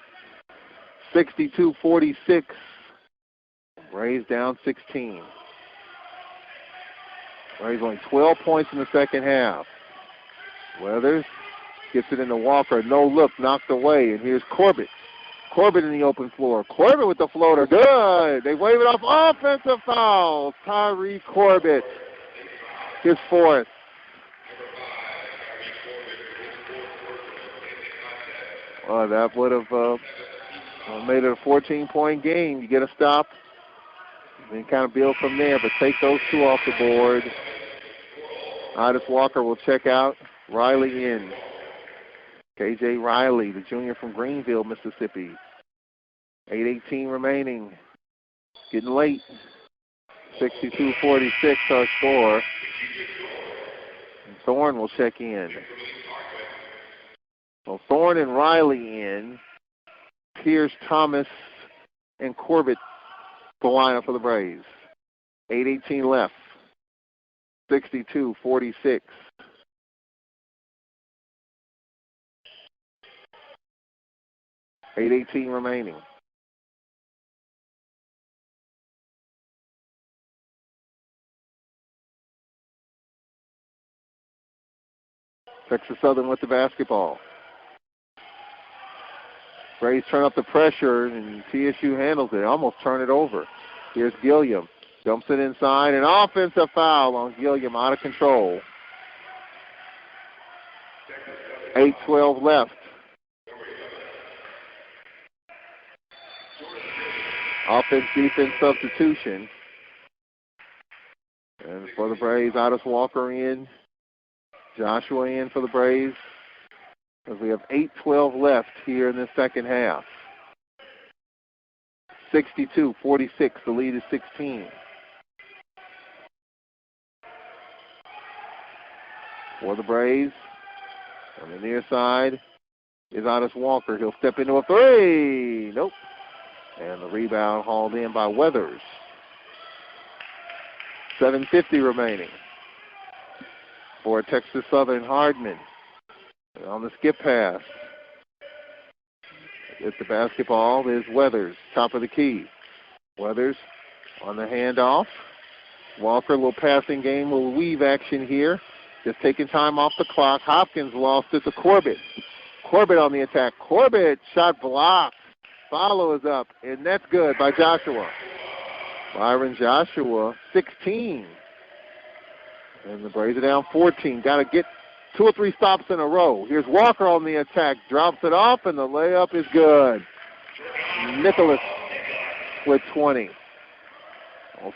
62-46. Braves down 16. Braves only 12 points in the second half. Weathers gets it into Walker. No look, knocked away. And here's Corbett. Corbett in the open floor. Corbett with the floater. Good. They wave it off. Offensive foul. Tyree Corbett. His fourth. Well, that would have made it a 14-point game. You get a stop, then kind of build from there, but take those two off the board. Otis Walker will check out. Riley in. K.J. Riley, the junior from Greenville, Mississippi. 8:18 remaining. Getting late. 62-46 our score. And Thorne will check in. So Thorne and Riley in. Pierce, Thomas, and Corbett the lineup for the Braves. 8:18 left. 62-46. $8:18 remaining. Texas Southern with the basketball. Braves turn up the pressure, and TSU handles it. Almost turn it over. Here's Gilliam. Jumps it inside. An offensive foul on Gilliam, out of control. 8:12 left. Offense-defense substitution. And for the Braves, Otis Walker in. Joshua in for the Braves. As we have 8:12 left here in the second half. 62-46, the lead is 16. For the Braves, on the near side is Otis Walker. He'll step into a three. Nope. And the rebound hauled in by Weathers. 7:50 remaining. For Texas Southern, Hardman on the skip pass. At the basketball is Weathers, top of the key. Weathers on the handoff. Walker, a little passing game, a little weave action here. Just taking time off the clock. Hopkins lost it to Corbett. Corbett on the attack. Corbett, shot blocked. Follow is up, and that's good by Joshua. Byron Joshua, 16. And the Braves are down 14. Got to get 2 or 3 stops in a row. Here's Walker on the attack. Drops it off, and the layup is good. Nicholas with 20.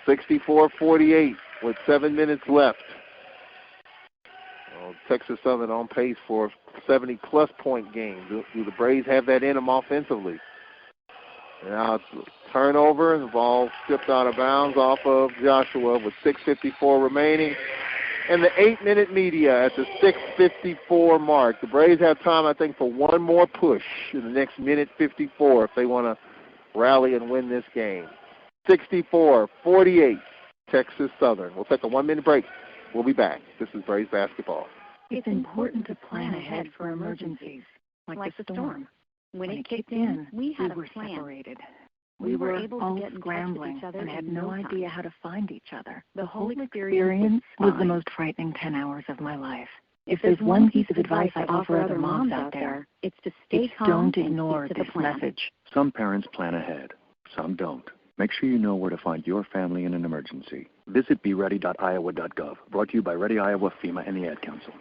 64-48 with 7 minutes left. Texas Southern on pace for a 70-plus point game. Do the Braves have that in them offensively? Now it's a turnover, and the ball stripped out of bounds off of Joshua with 6:54 remaining. And the 8-minute media at the 6:54 mark. The Braves have time, I think, for one more push in the next minute 54 if they want to rally and win this game. 64-48, Texas Southern. We'll take a 1-minute break. We'll be back. This is Braves basketball. It's important to plan ahead for emergencies, like the storm. When it kicked in, we were separated. We were able to get scrambling and had no idea how to find each other. The whole experience was the most frightening 10 hours of my life. If there's one piece of advice I offer other moms out there, it's to stay calm. Don't ignore this message. Some parents plan ahead, some don't. Make sure you know where to find your family in an emergency. Visit beready.iowa.gov. Brought to you by Ready Iowa, FEMA, and the Ad Council.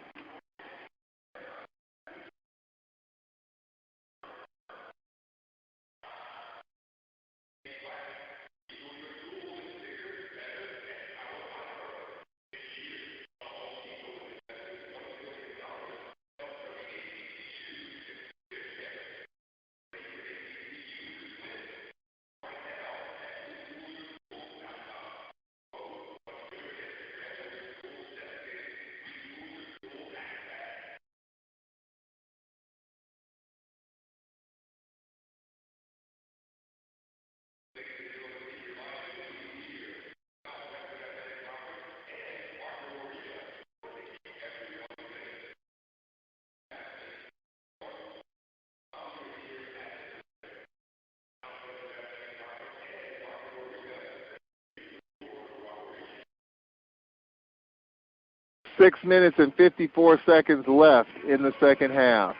Six minutes and 54 seconds left in the second half.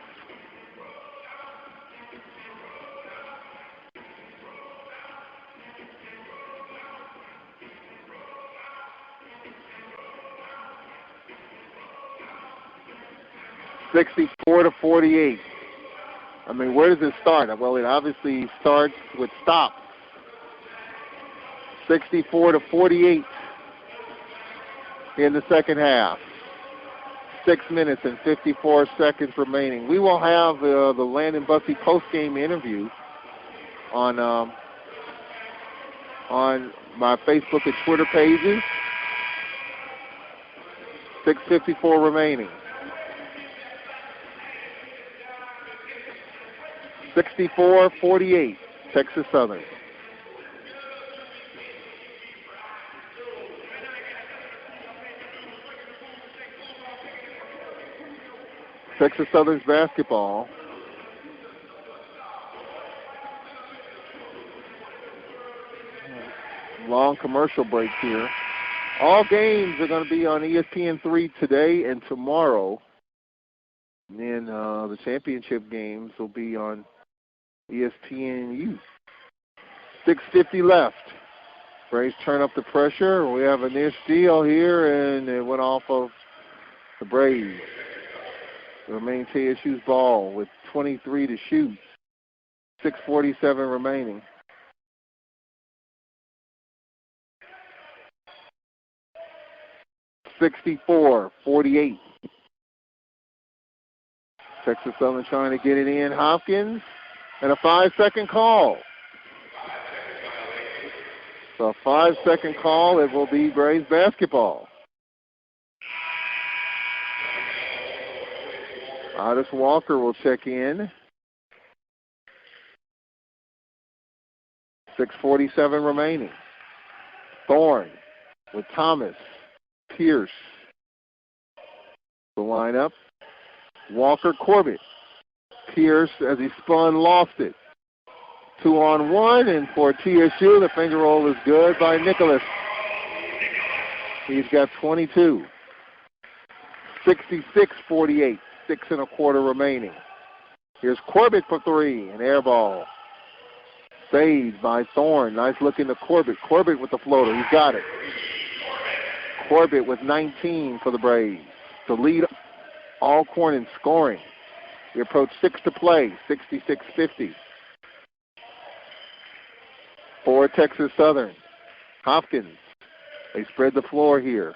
(64-48). I mean, where does it start? Well, it obviously starts with stops. 64-48 in the second half. 6 minutes and 54 seconds remaining. We will have the Landon Bussey post-game interview on my Facebook and Twitter pages. 6:54 remaining. 64-48, Texas Southern. Texas Southern's basketball. Long commercial break here. All games are going to be on ESPN3 today and tomorrow. And then the championship games will be on ESPNU. 6:50 left. Braves turn up the pressure. We have a near steal here, and it went off of the Braves. It remains TSU's ball with 23 to shoot. 6:47 remaining. (64-48). Texas Southern trying to get it in. Hopkins, and a 5-second call. So a 5-second call. It will be Braves basketball. Otis Walker will check in. 6:47 remaining. Thorne with Thomas, Pierce. The lineup. Walker, Corbett. Pierce, as he spun, lost it. 2-on-1, and for TSU, the finger roll is good by Nicholas. He's got 22. 66-48, 6 1/4 remaining. Here's Corbett for three, an air ball. Saved by Thorne. Nice look into Corbett. Corbett with the floater. He's got it. Corbett with 19 for the Braves to lead Alcorn in scoring. We approach 6 to play, 66-50. For Texas Southern, Hopkins. They spread the floor here.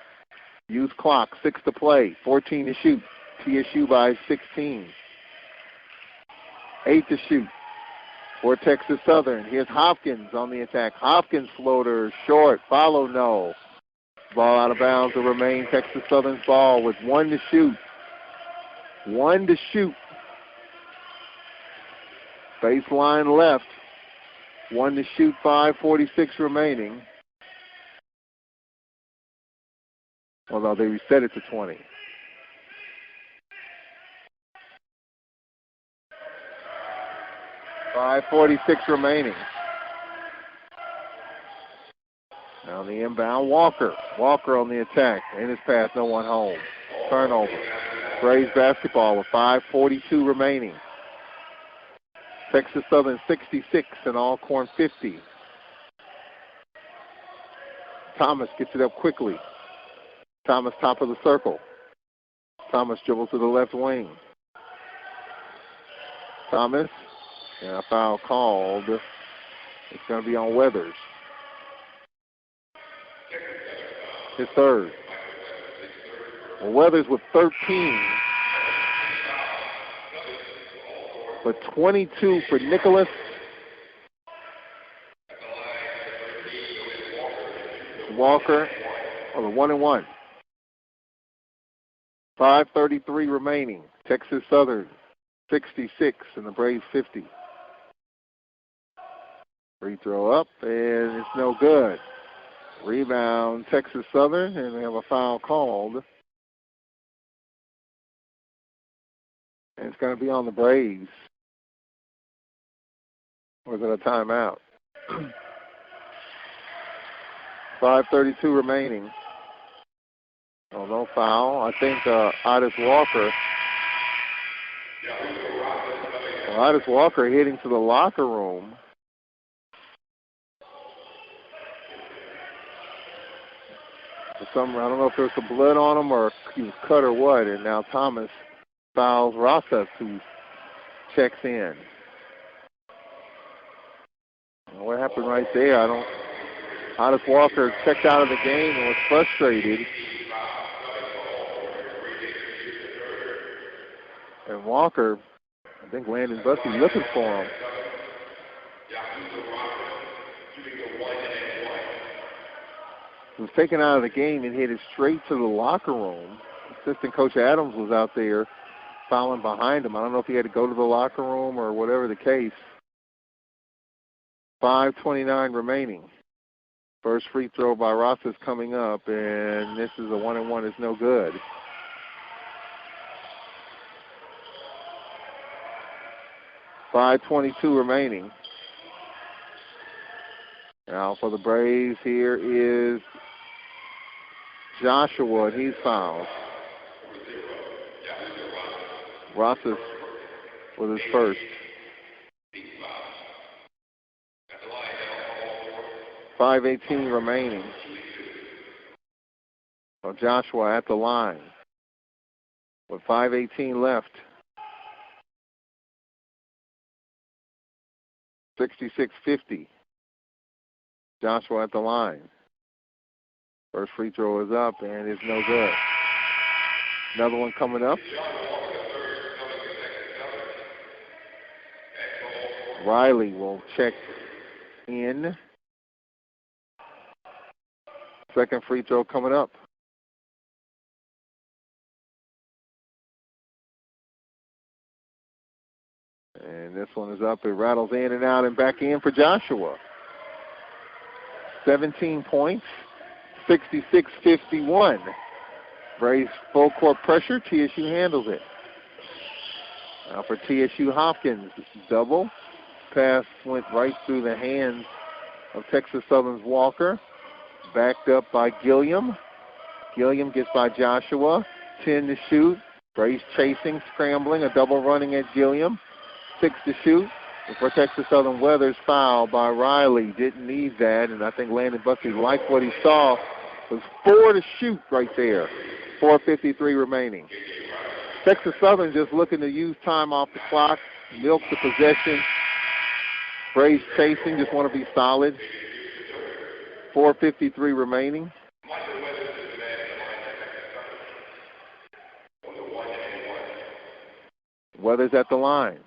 Use clock, 6 to play, 14 to shoot. TSU by 16. 8 to shoot for Texas Southern. Here's Hopkins on the attack. Hopkins floater, short, follow, no. Ball out of bounds to remain Texas Southern's ball with 1 to shoot. 1 to shoot. Baseline left. 1 to shoot, 5:46 remaining. Although they reset it to 20. .546 remaining. Now the inbound, Walker. Walker on the attack. In his pass, no one home. Turnover. Braves basketball with 5:42 remaining. Texas Southern 66 and Alcorn 50. Thomas gets it up quickly. Thomas top of the circle. Thomas dribbles to the left wing. Thomas, and a foul called. It's going to be on Weathers. His third. Well, Weathers with 13. But 22 for Nicholas. Walker on the 1-and-1. 5:33 remaining. Texas Southern 66 and the Braves 50. Free throw up, and it's no good. Rebound, Texas Southern, and they have a foul called. And it's going to be on the Braves. Or is it a timeout? 5:32 remaining. Oh, no foul. I think Otis Walker. Well, Otis Walker heading to the locker room. I don't know if there was some blood on him or he was cut or what. And now Thomas fouls Rosas, who checks in. What happened right there? Otis Walker checked out of the game and was frustrated. And Walker, I think Landon Bussey looking for him. He was taken out of the game and headed straight to the locker room. Assistant Coach Adams was out there fouling behind him. I don't know if he had to go to the locker room or whatever the case. 5:29 remaining. First free throw by Ross is coming up, and this is a 1-and-1. It's no good. .522 remaining. Now for the Braves, here is Joshua, and he's fouled. Rosas with his first. 5:18 remaining. So Joshua at the line with 5:18 left. 66-50. Joshua at the line. First free throw is up, and it's no good. Another one coming up. Riley will check in. Second free throw coming up. And this one is up. It rattles in and out and back in for Joshua. 17 points, 66-51. Braves full court pressure. TSU handles it. Now for TSU, Hopkins, double. Pass went right through the hands of Texas Southern's Walker. Backed up by Gilliam. Gilliam gets by Joshua. 10 to shoot. Braves chasing, scrambling, a double running at Gilliam. 6 to shoot. And for Texas Southern, Weathers foul by Riley. Didn't need that, and I think Landon Bussey liked what he saw. It was 4 to shoot right there. 4:53 remaining. Texas Southern just looking to use time off the clock, milk the possession. Braves chasing, just want to be solid. 4:53 remaining. Weathers at the line.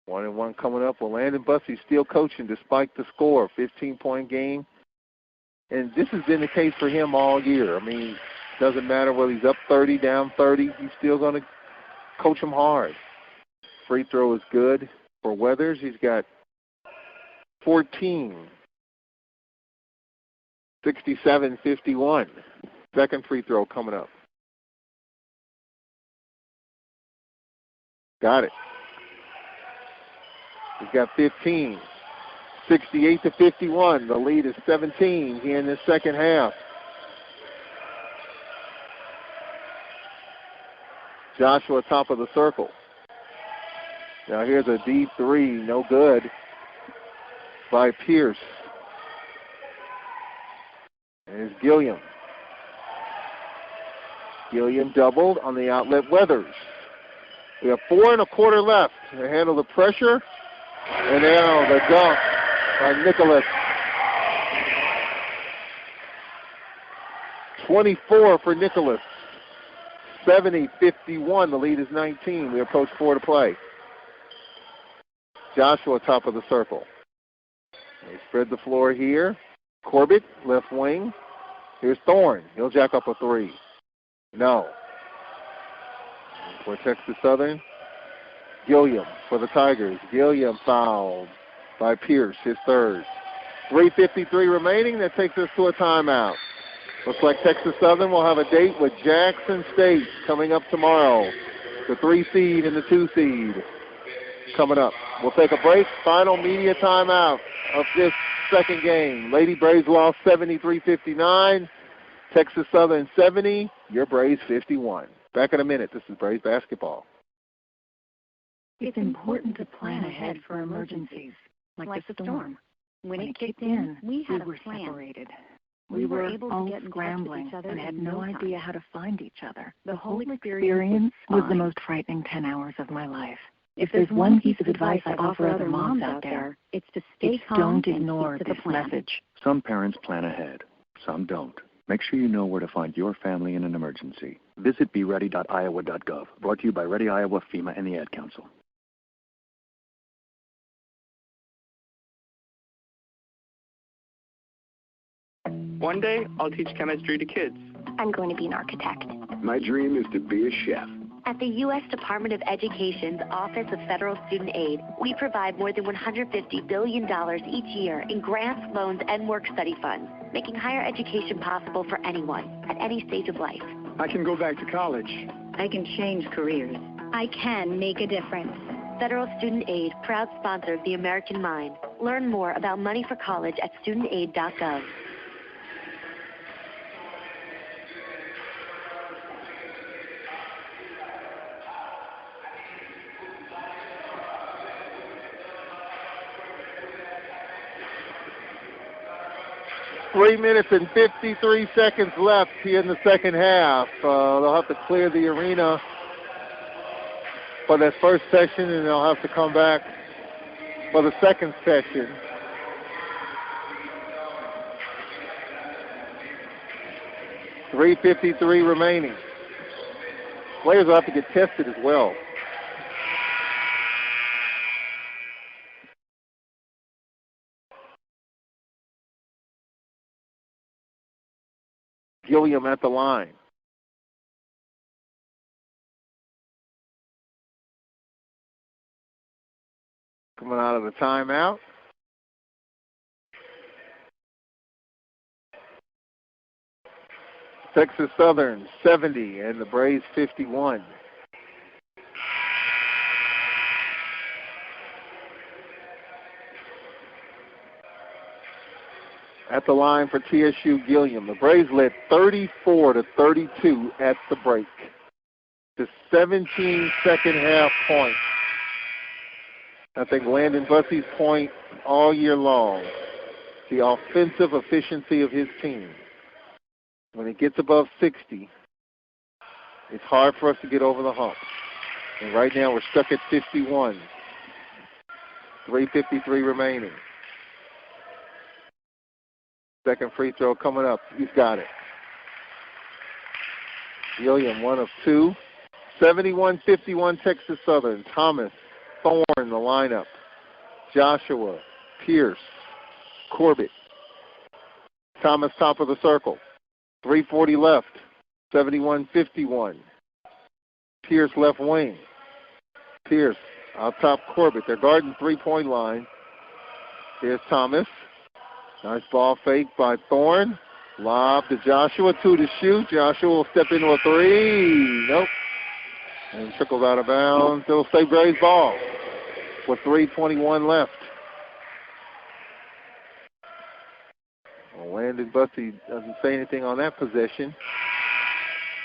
1-and-1 coming up. Well, Landon Bussey still coaching despite the score, 15-point game. And this has been the case for him all year. I mean, doesn't matter whether he's up 30, down 30. He's still going to coach him hard. Free throw is good for Weathers. He's got 14. 67-51. Second free throw coming up. Got it. He's got 15. 68-51. The lead is 17 here in the second half. Joshua top of the circle. Now here's a deep three, no good, by Pierce. And it's Gilliam. Gilliam doubled on the outlet. Weathers. We have 4 1/4 left. They handle the pressure. And now the dunk by Nicholas. 24 for Nicholas. 70-51. The lead is 19. We approach 4 to play. Joshua top of the circle. They spread the floor here. Corbett, left wing. Here's Thorne. He'll jack up a three. No. For Texas Southern, Gilliam for the Tigers. Gilliam fouled by Pierce, his third. 3:53 remaining. That takes us to a timeout. Looks like Texas Southern will have a date with Jackson State coming up tomorrow. The 3 seed and the 2 seed coming up. We'll take a break. Final media timeout of this second game. Lady Braves lost 73-59. Texas Southern 70. Your Braves 51. Back in a minute. This is Braves basketball. It's important to plan ahead for emergencies, like the storm. When it kicked in, we were separated. We were all scrambling and had no idea how to find each other. The whole experience was the most frightening 10 hours of my life. If there's one piece of advice I offer other moms out there, it's to stay calm and ignore this message. Some parents plan ahead, some don't. Make sure you know where to find your family in an emergency. Visit beready.iowa.gov. Brought to you by Ready Iowa, FEMA, and the Ad Council. One day, I'll teach chemistry to kids. I'm going to be an architect. My dream is to be a chef. At the U.S. Department of Education's Office of Federal Student Aid, we provide more than $150 billion each year in grants, loans, and work-study funds, making higher education possible for anyone at any stage of life. I can go back to college. I can change careers. I can make a difference. Federal Student Aid, proud sponsor of the American Mind. Learn more about money for college at studentaid.gov. Three minutes and 53 seconds left here in the second half. They'll have to clear the arena for that first session, and they'll have to come back for the second session. .353 remaining. Players will have to get tested as well. Gilliam at the line. Coming out of the timeout. Texas Southern 70 and the Braves 51. At the line for TSU Gilliam. The Braves led 34-32 at the break. The 17 second half points. I think Landon Bussey's point all year long, the offensive efficiency of his team. When it gets above 60, it's hard for us to get over the hump. And right now we're stuck at 51. 3:53 remaining. Second free throw coming up. He's got it. Gilliam, one of two. 71-51 Texas Southern. Thomas, Thorne, the lineup. Joshua, Pierce, Corbett. Thomas, top of the circle. 3:40 left. 71-51. Pierce, left wing. Pierce, out top Corbett. They're guarding three-point line. Here's Thomas. Nice ball fake by Thorne. Lob to Joshua, two to shoot. Joshua will step into a three. Nope. And trickles out of bounds. It'll stay Braves ball with 3:21 left. Well, Landon Bussey doesn't say anything on that possession.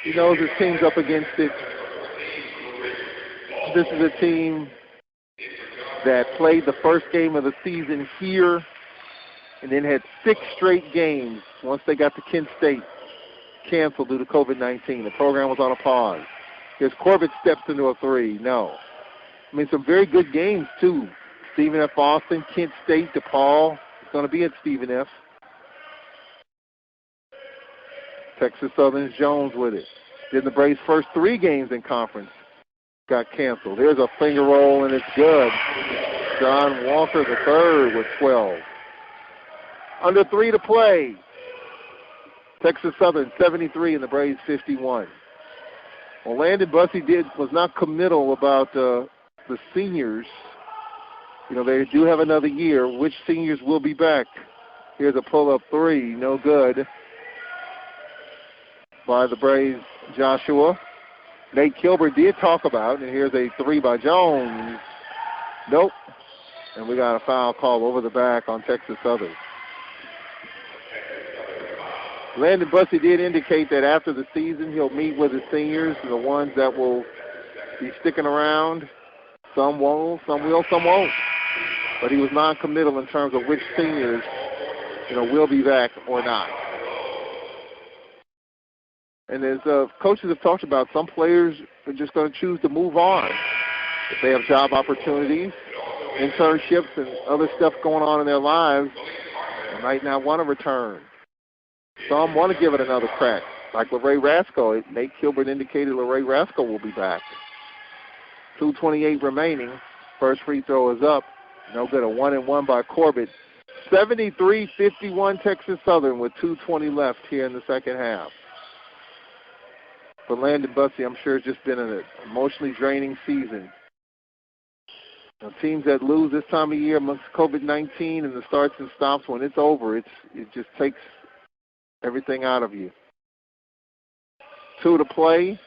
He knows his team's up against it. This is a team that played the first game of the season here and then had 6 straight games once they got to Kent State canceled due to COVID-19. The program was on a pause. Here's Corbett steps into a three. No. I mean, some very good games, too. Stephen F. Austin, Kent State, DePaul. It's going to be at Stephen F. Texas Southern's Jones with it. Then the Braves' first 3 games in conference got canceled. Here's a finger roll, and it's good. John Walker III with 12. Under 3 to play. Texas Southern 73 and the Braves 51. Well, Landon Bussey was not committal about the seniors. You know, they do have another year. Which seniors will be back? Here's a pull-up three. No good by the Braves' Joshua. Nate Kilbert did talk about, and here's a three by Jones. Nope. And we got a foul call over the back on Texas Southern. Landon Bussey did indicate that after the season he'll meet with his seniors, the ones that will be sticking around. Some won't, some will, some won't. But he was non-committal in terms of which seniors, will be back or not. And as coaches have talked about, some players are just going to choose to move on. If they have job opportunities, internships, and other stuff going on in their lives, they might not want to return. Some want to give it another crack, like LaRae Rasco. Nate Kilbert indicated LaRae Rasco will be back. 2:28 remaining. First free throw is up. No good. A 1-and-1 by Corbett. 73-51 Texas Southern with 2:20 left here in the second half. for Landon Bussey, I'm sure it's just been an emotionally draining season. Now, teams that lose this time of year amongst COVID-19 and the starts and stops, when it's over, it just takes everything out of you. 2 to play,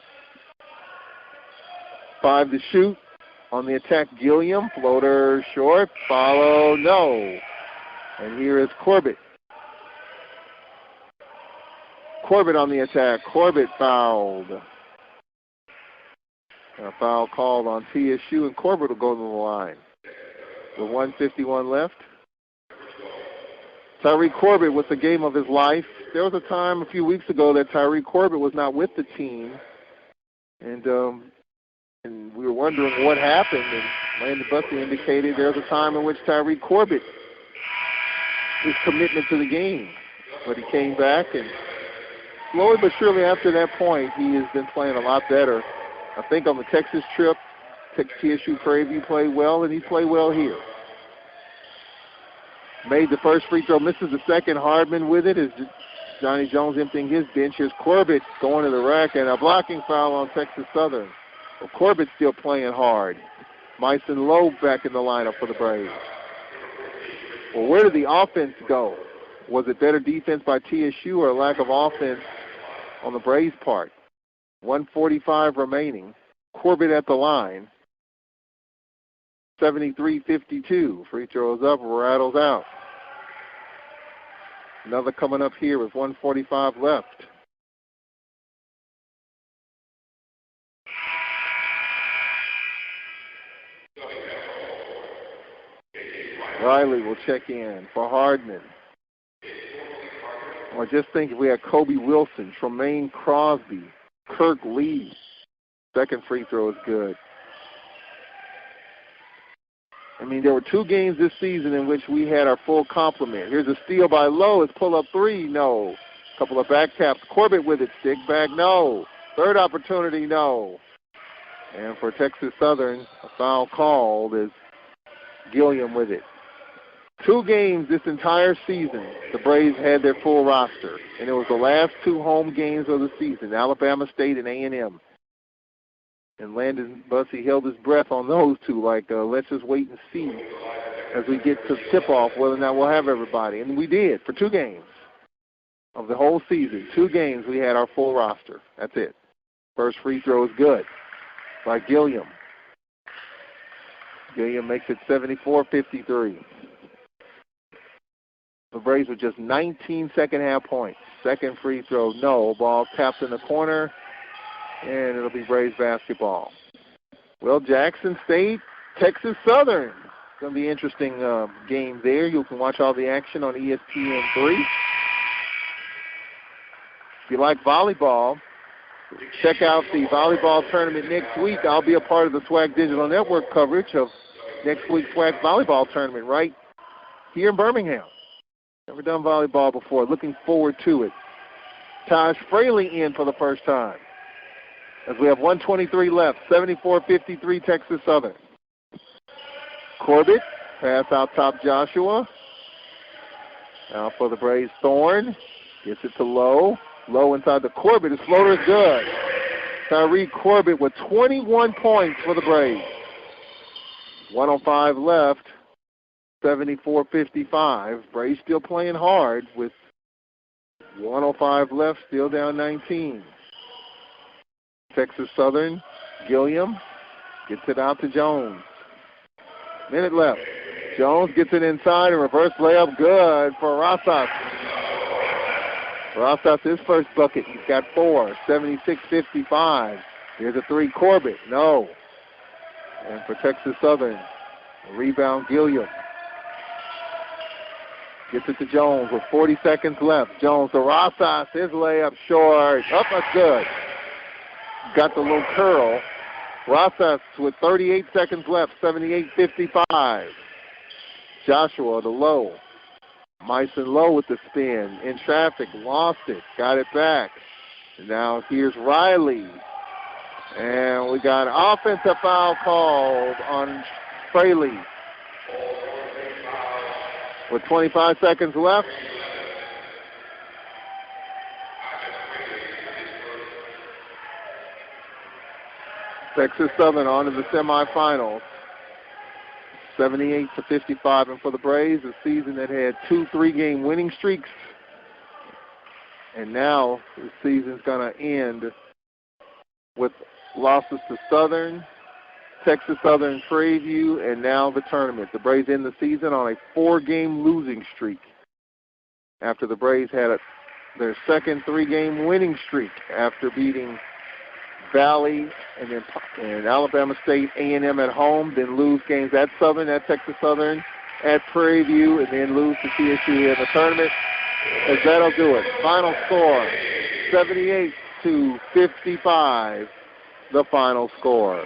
5 to shoot. On the attack, Gilliam, floater short, follow, no. And here is Corbett. Corbett on the attack. Corbett fouled. A foul called on TSU, and Corbett will go to the line. With 1:51 left. Tyree Corbett with the game of his life. There was a time a few weeks ago that Tyree Corbett was not with the team, and we were wondering what happened, and Landon Bussey indicated there was a time in which Tyree Corbett, his commitment to the game, but he came back, and slowly but surely after that point, he has been playing a lot better. I think on the Texas trip, TSU Prairie View played well, and he played well here. Made the first free throw, misses the second. Hardman with it as Johnny Jones emptying his bench. Here's Corbett going to the rack, and a blocking foul on Texas Southern. Well, Corbett's still playing hard. Myson Lowe back in the lineup for the Braves. Well, where did the offense go? Was it better defense by TSU or a lack of offense on the Braves' part? 1:45 remaining. Corbett at the line. 73-52. Free throws up, rattles out. Another coming up here with 1:45 left. Riley will check in for Hardman. Or just think if we had Kobe Wilson, Tremaine Crosby, Kirk Lee. Second free throw is good. I mean, there were 2 games this season in which we had our full complement. Here's a steal by Lowe. It's pull-up 3, no. Couple of back taps. Corbett with it. Stick back, no. Third opportunity, no. And for Texas Southern, a foul called is Gilliam with it. 2 games this entire season, the Braves had their full roster, and it was the last 2 home games of the season, Alabama State and A&M. And Landon Bussey held his breath on those 2, like, let's just wait and see as we get to tip-off whether or not we'll have everybody. And we did for 2 games of the whole season. 2 games we had our full roster. That's it. First free throw is good by Gilliam. Gilliam makes it 74-53. The Braves with just 19 second-half points. Second free throw, no. Ball tapped in the corner, and it'll be Braves basketball. Well, Jackson State, Texas Southern. It's going to be an interesting game there. You can watch all the action on ESPN3. If you like volleyball, check out the volleyball tournament next week. I'll be a part of the SWAC Digital Network coverage of next week's SWAC volleyball tournament right here in Birmingham. Never done volleyball before. Looking forward to it. Taj Fraley in for the first time. As we have 1:23 left, 74-53 Texas Southern. Corbett, pass out top Joshua. Now for the Braves, Thorne. Gets it to Lowe. Lowe inside the Corbett. His floater is good. Tyree Corbett with 21 points for the Braves. 1:05 left. 74-55. Braves still playing hard with 1:05 left, still down 19. Texas Southern, Gilliam gets it out to Jones. Minute left. Jones gets it inside, and reverse layup good for Rosas. Rosas, his first bucket. He's got 4, 76-55. Here's a 3, Corbett. No. And for Texas Southern, rebound Gilliam. Gets it to Jones with 40 seconds left. Jones to Rosas. His layup short. Up, that's good. Got the little curl. Rosas with 38 seconds left. 78-55. Joshua to Lowe. Myson Lowe with the spin. In traffic. Lost it. Got it back. And now here's Riley. And we got an offensive foul called on Fraley. With 25 seconds left. Texas Southern on to the semifinals. 78-55, and for the Braves, a season that had 2 3-game winning streaks, and now the season's going to end with losses to Southern, Texas Southern, Prairie View, and now the tournament. The Braves end the season on a 4-game losing streak after the Braves had their second 3-game winning streak after beating Valley and Alabama State, A&M at home, then lose games at Southern, at Texas Southern, at Prairie View, and then lose to TSU in the tournament. As that'll do it. Final score, 78-55, the final score.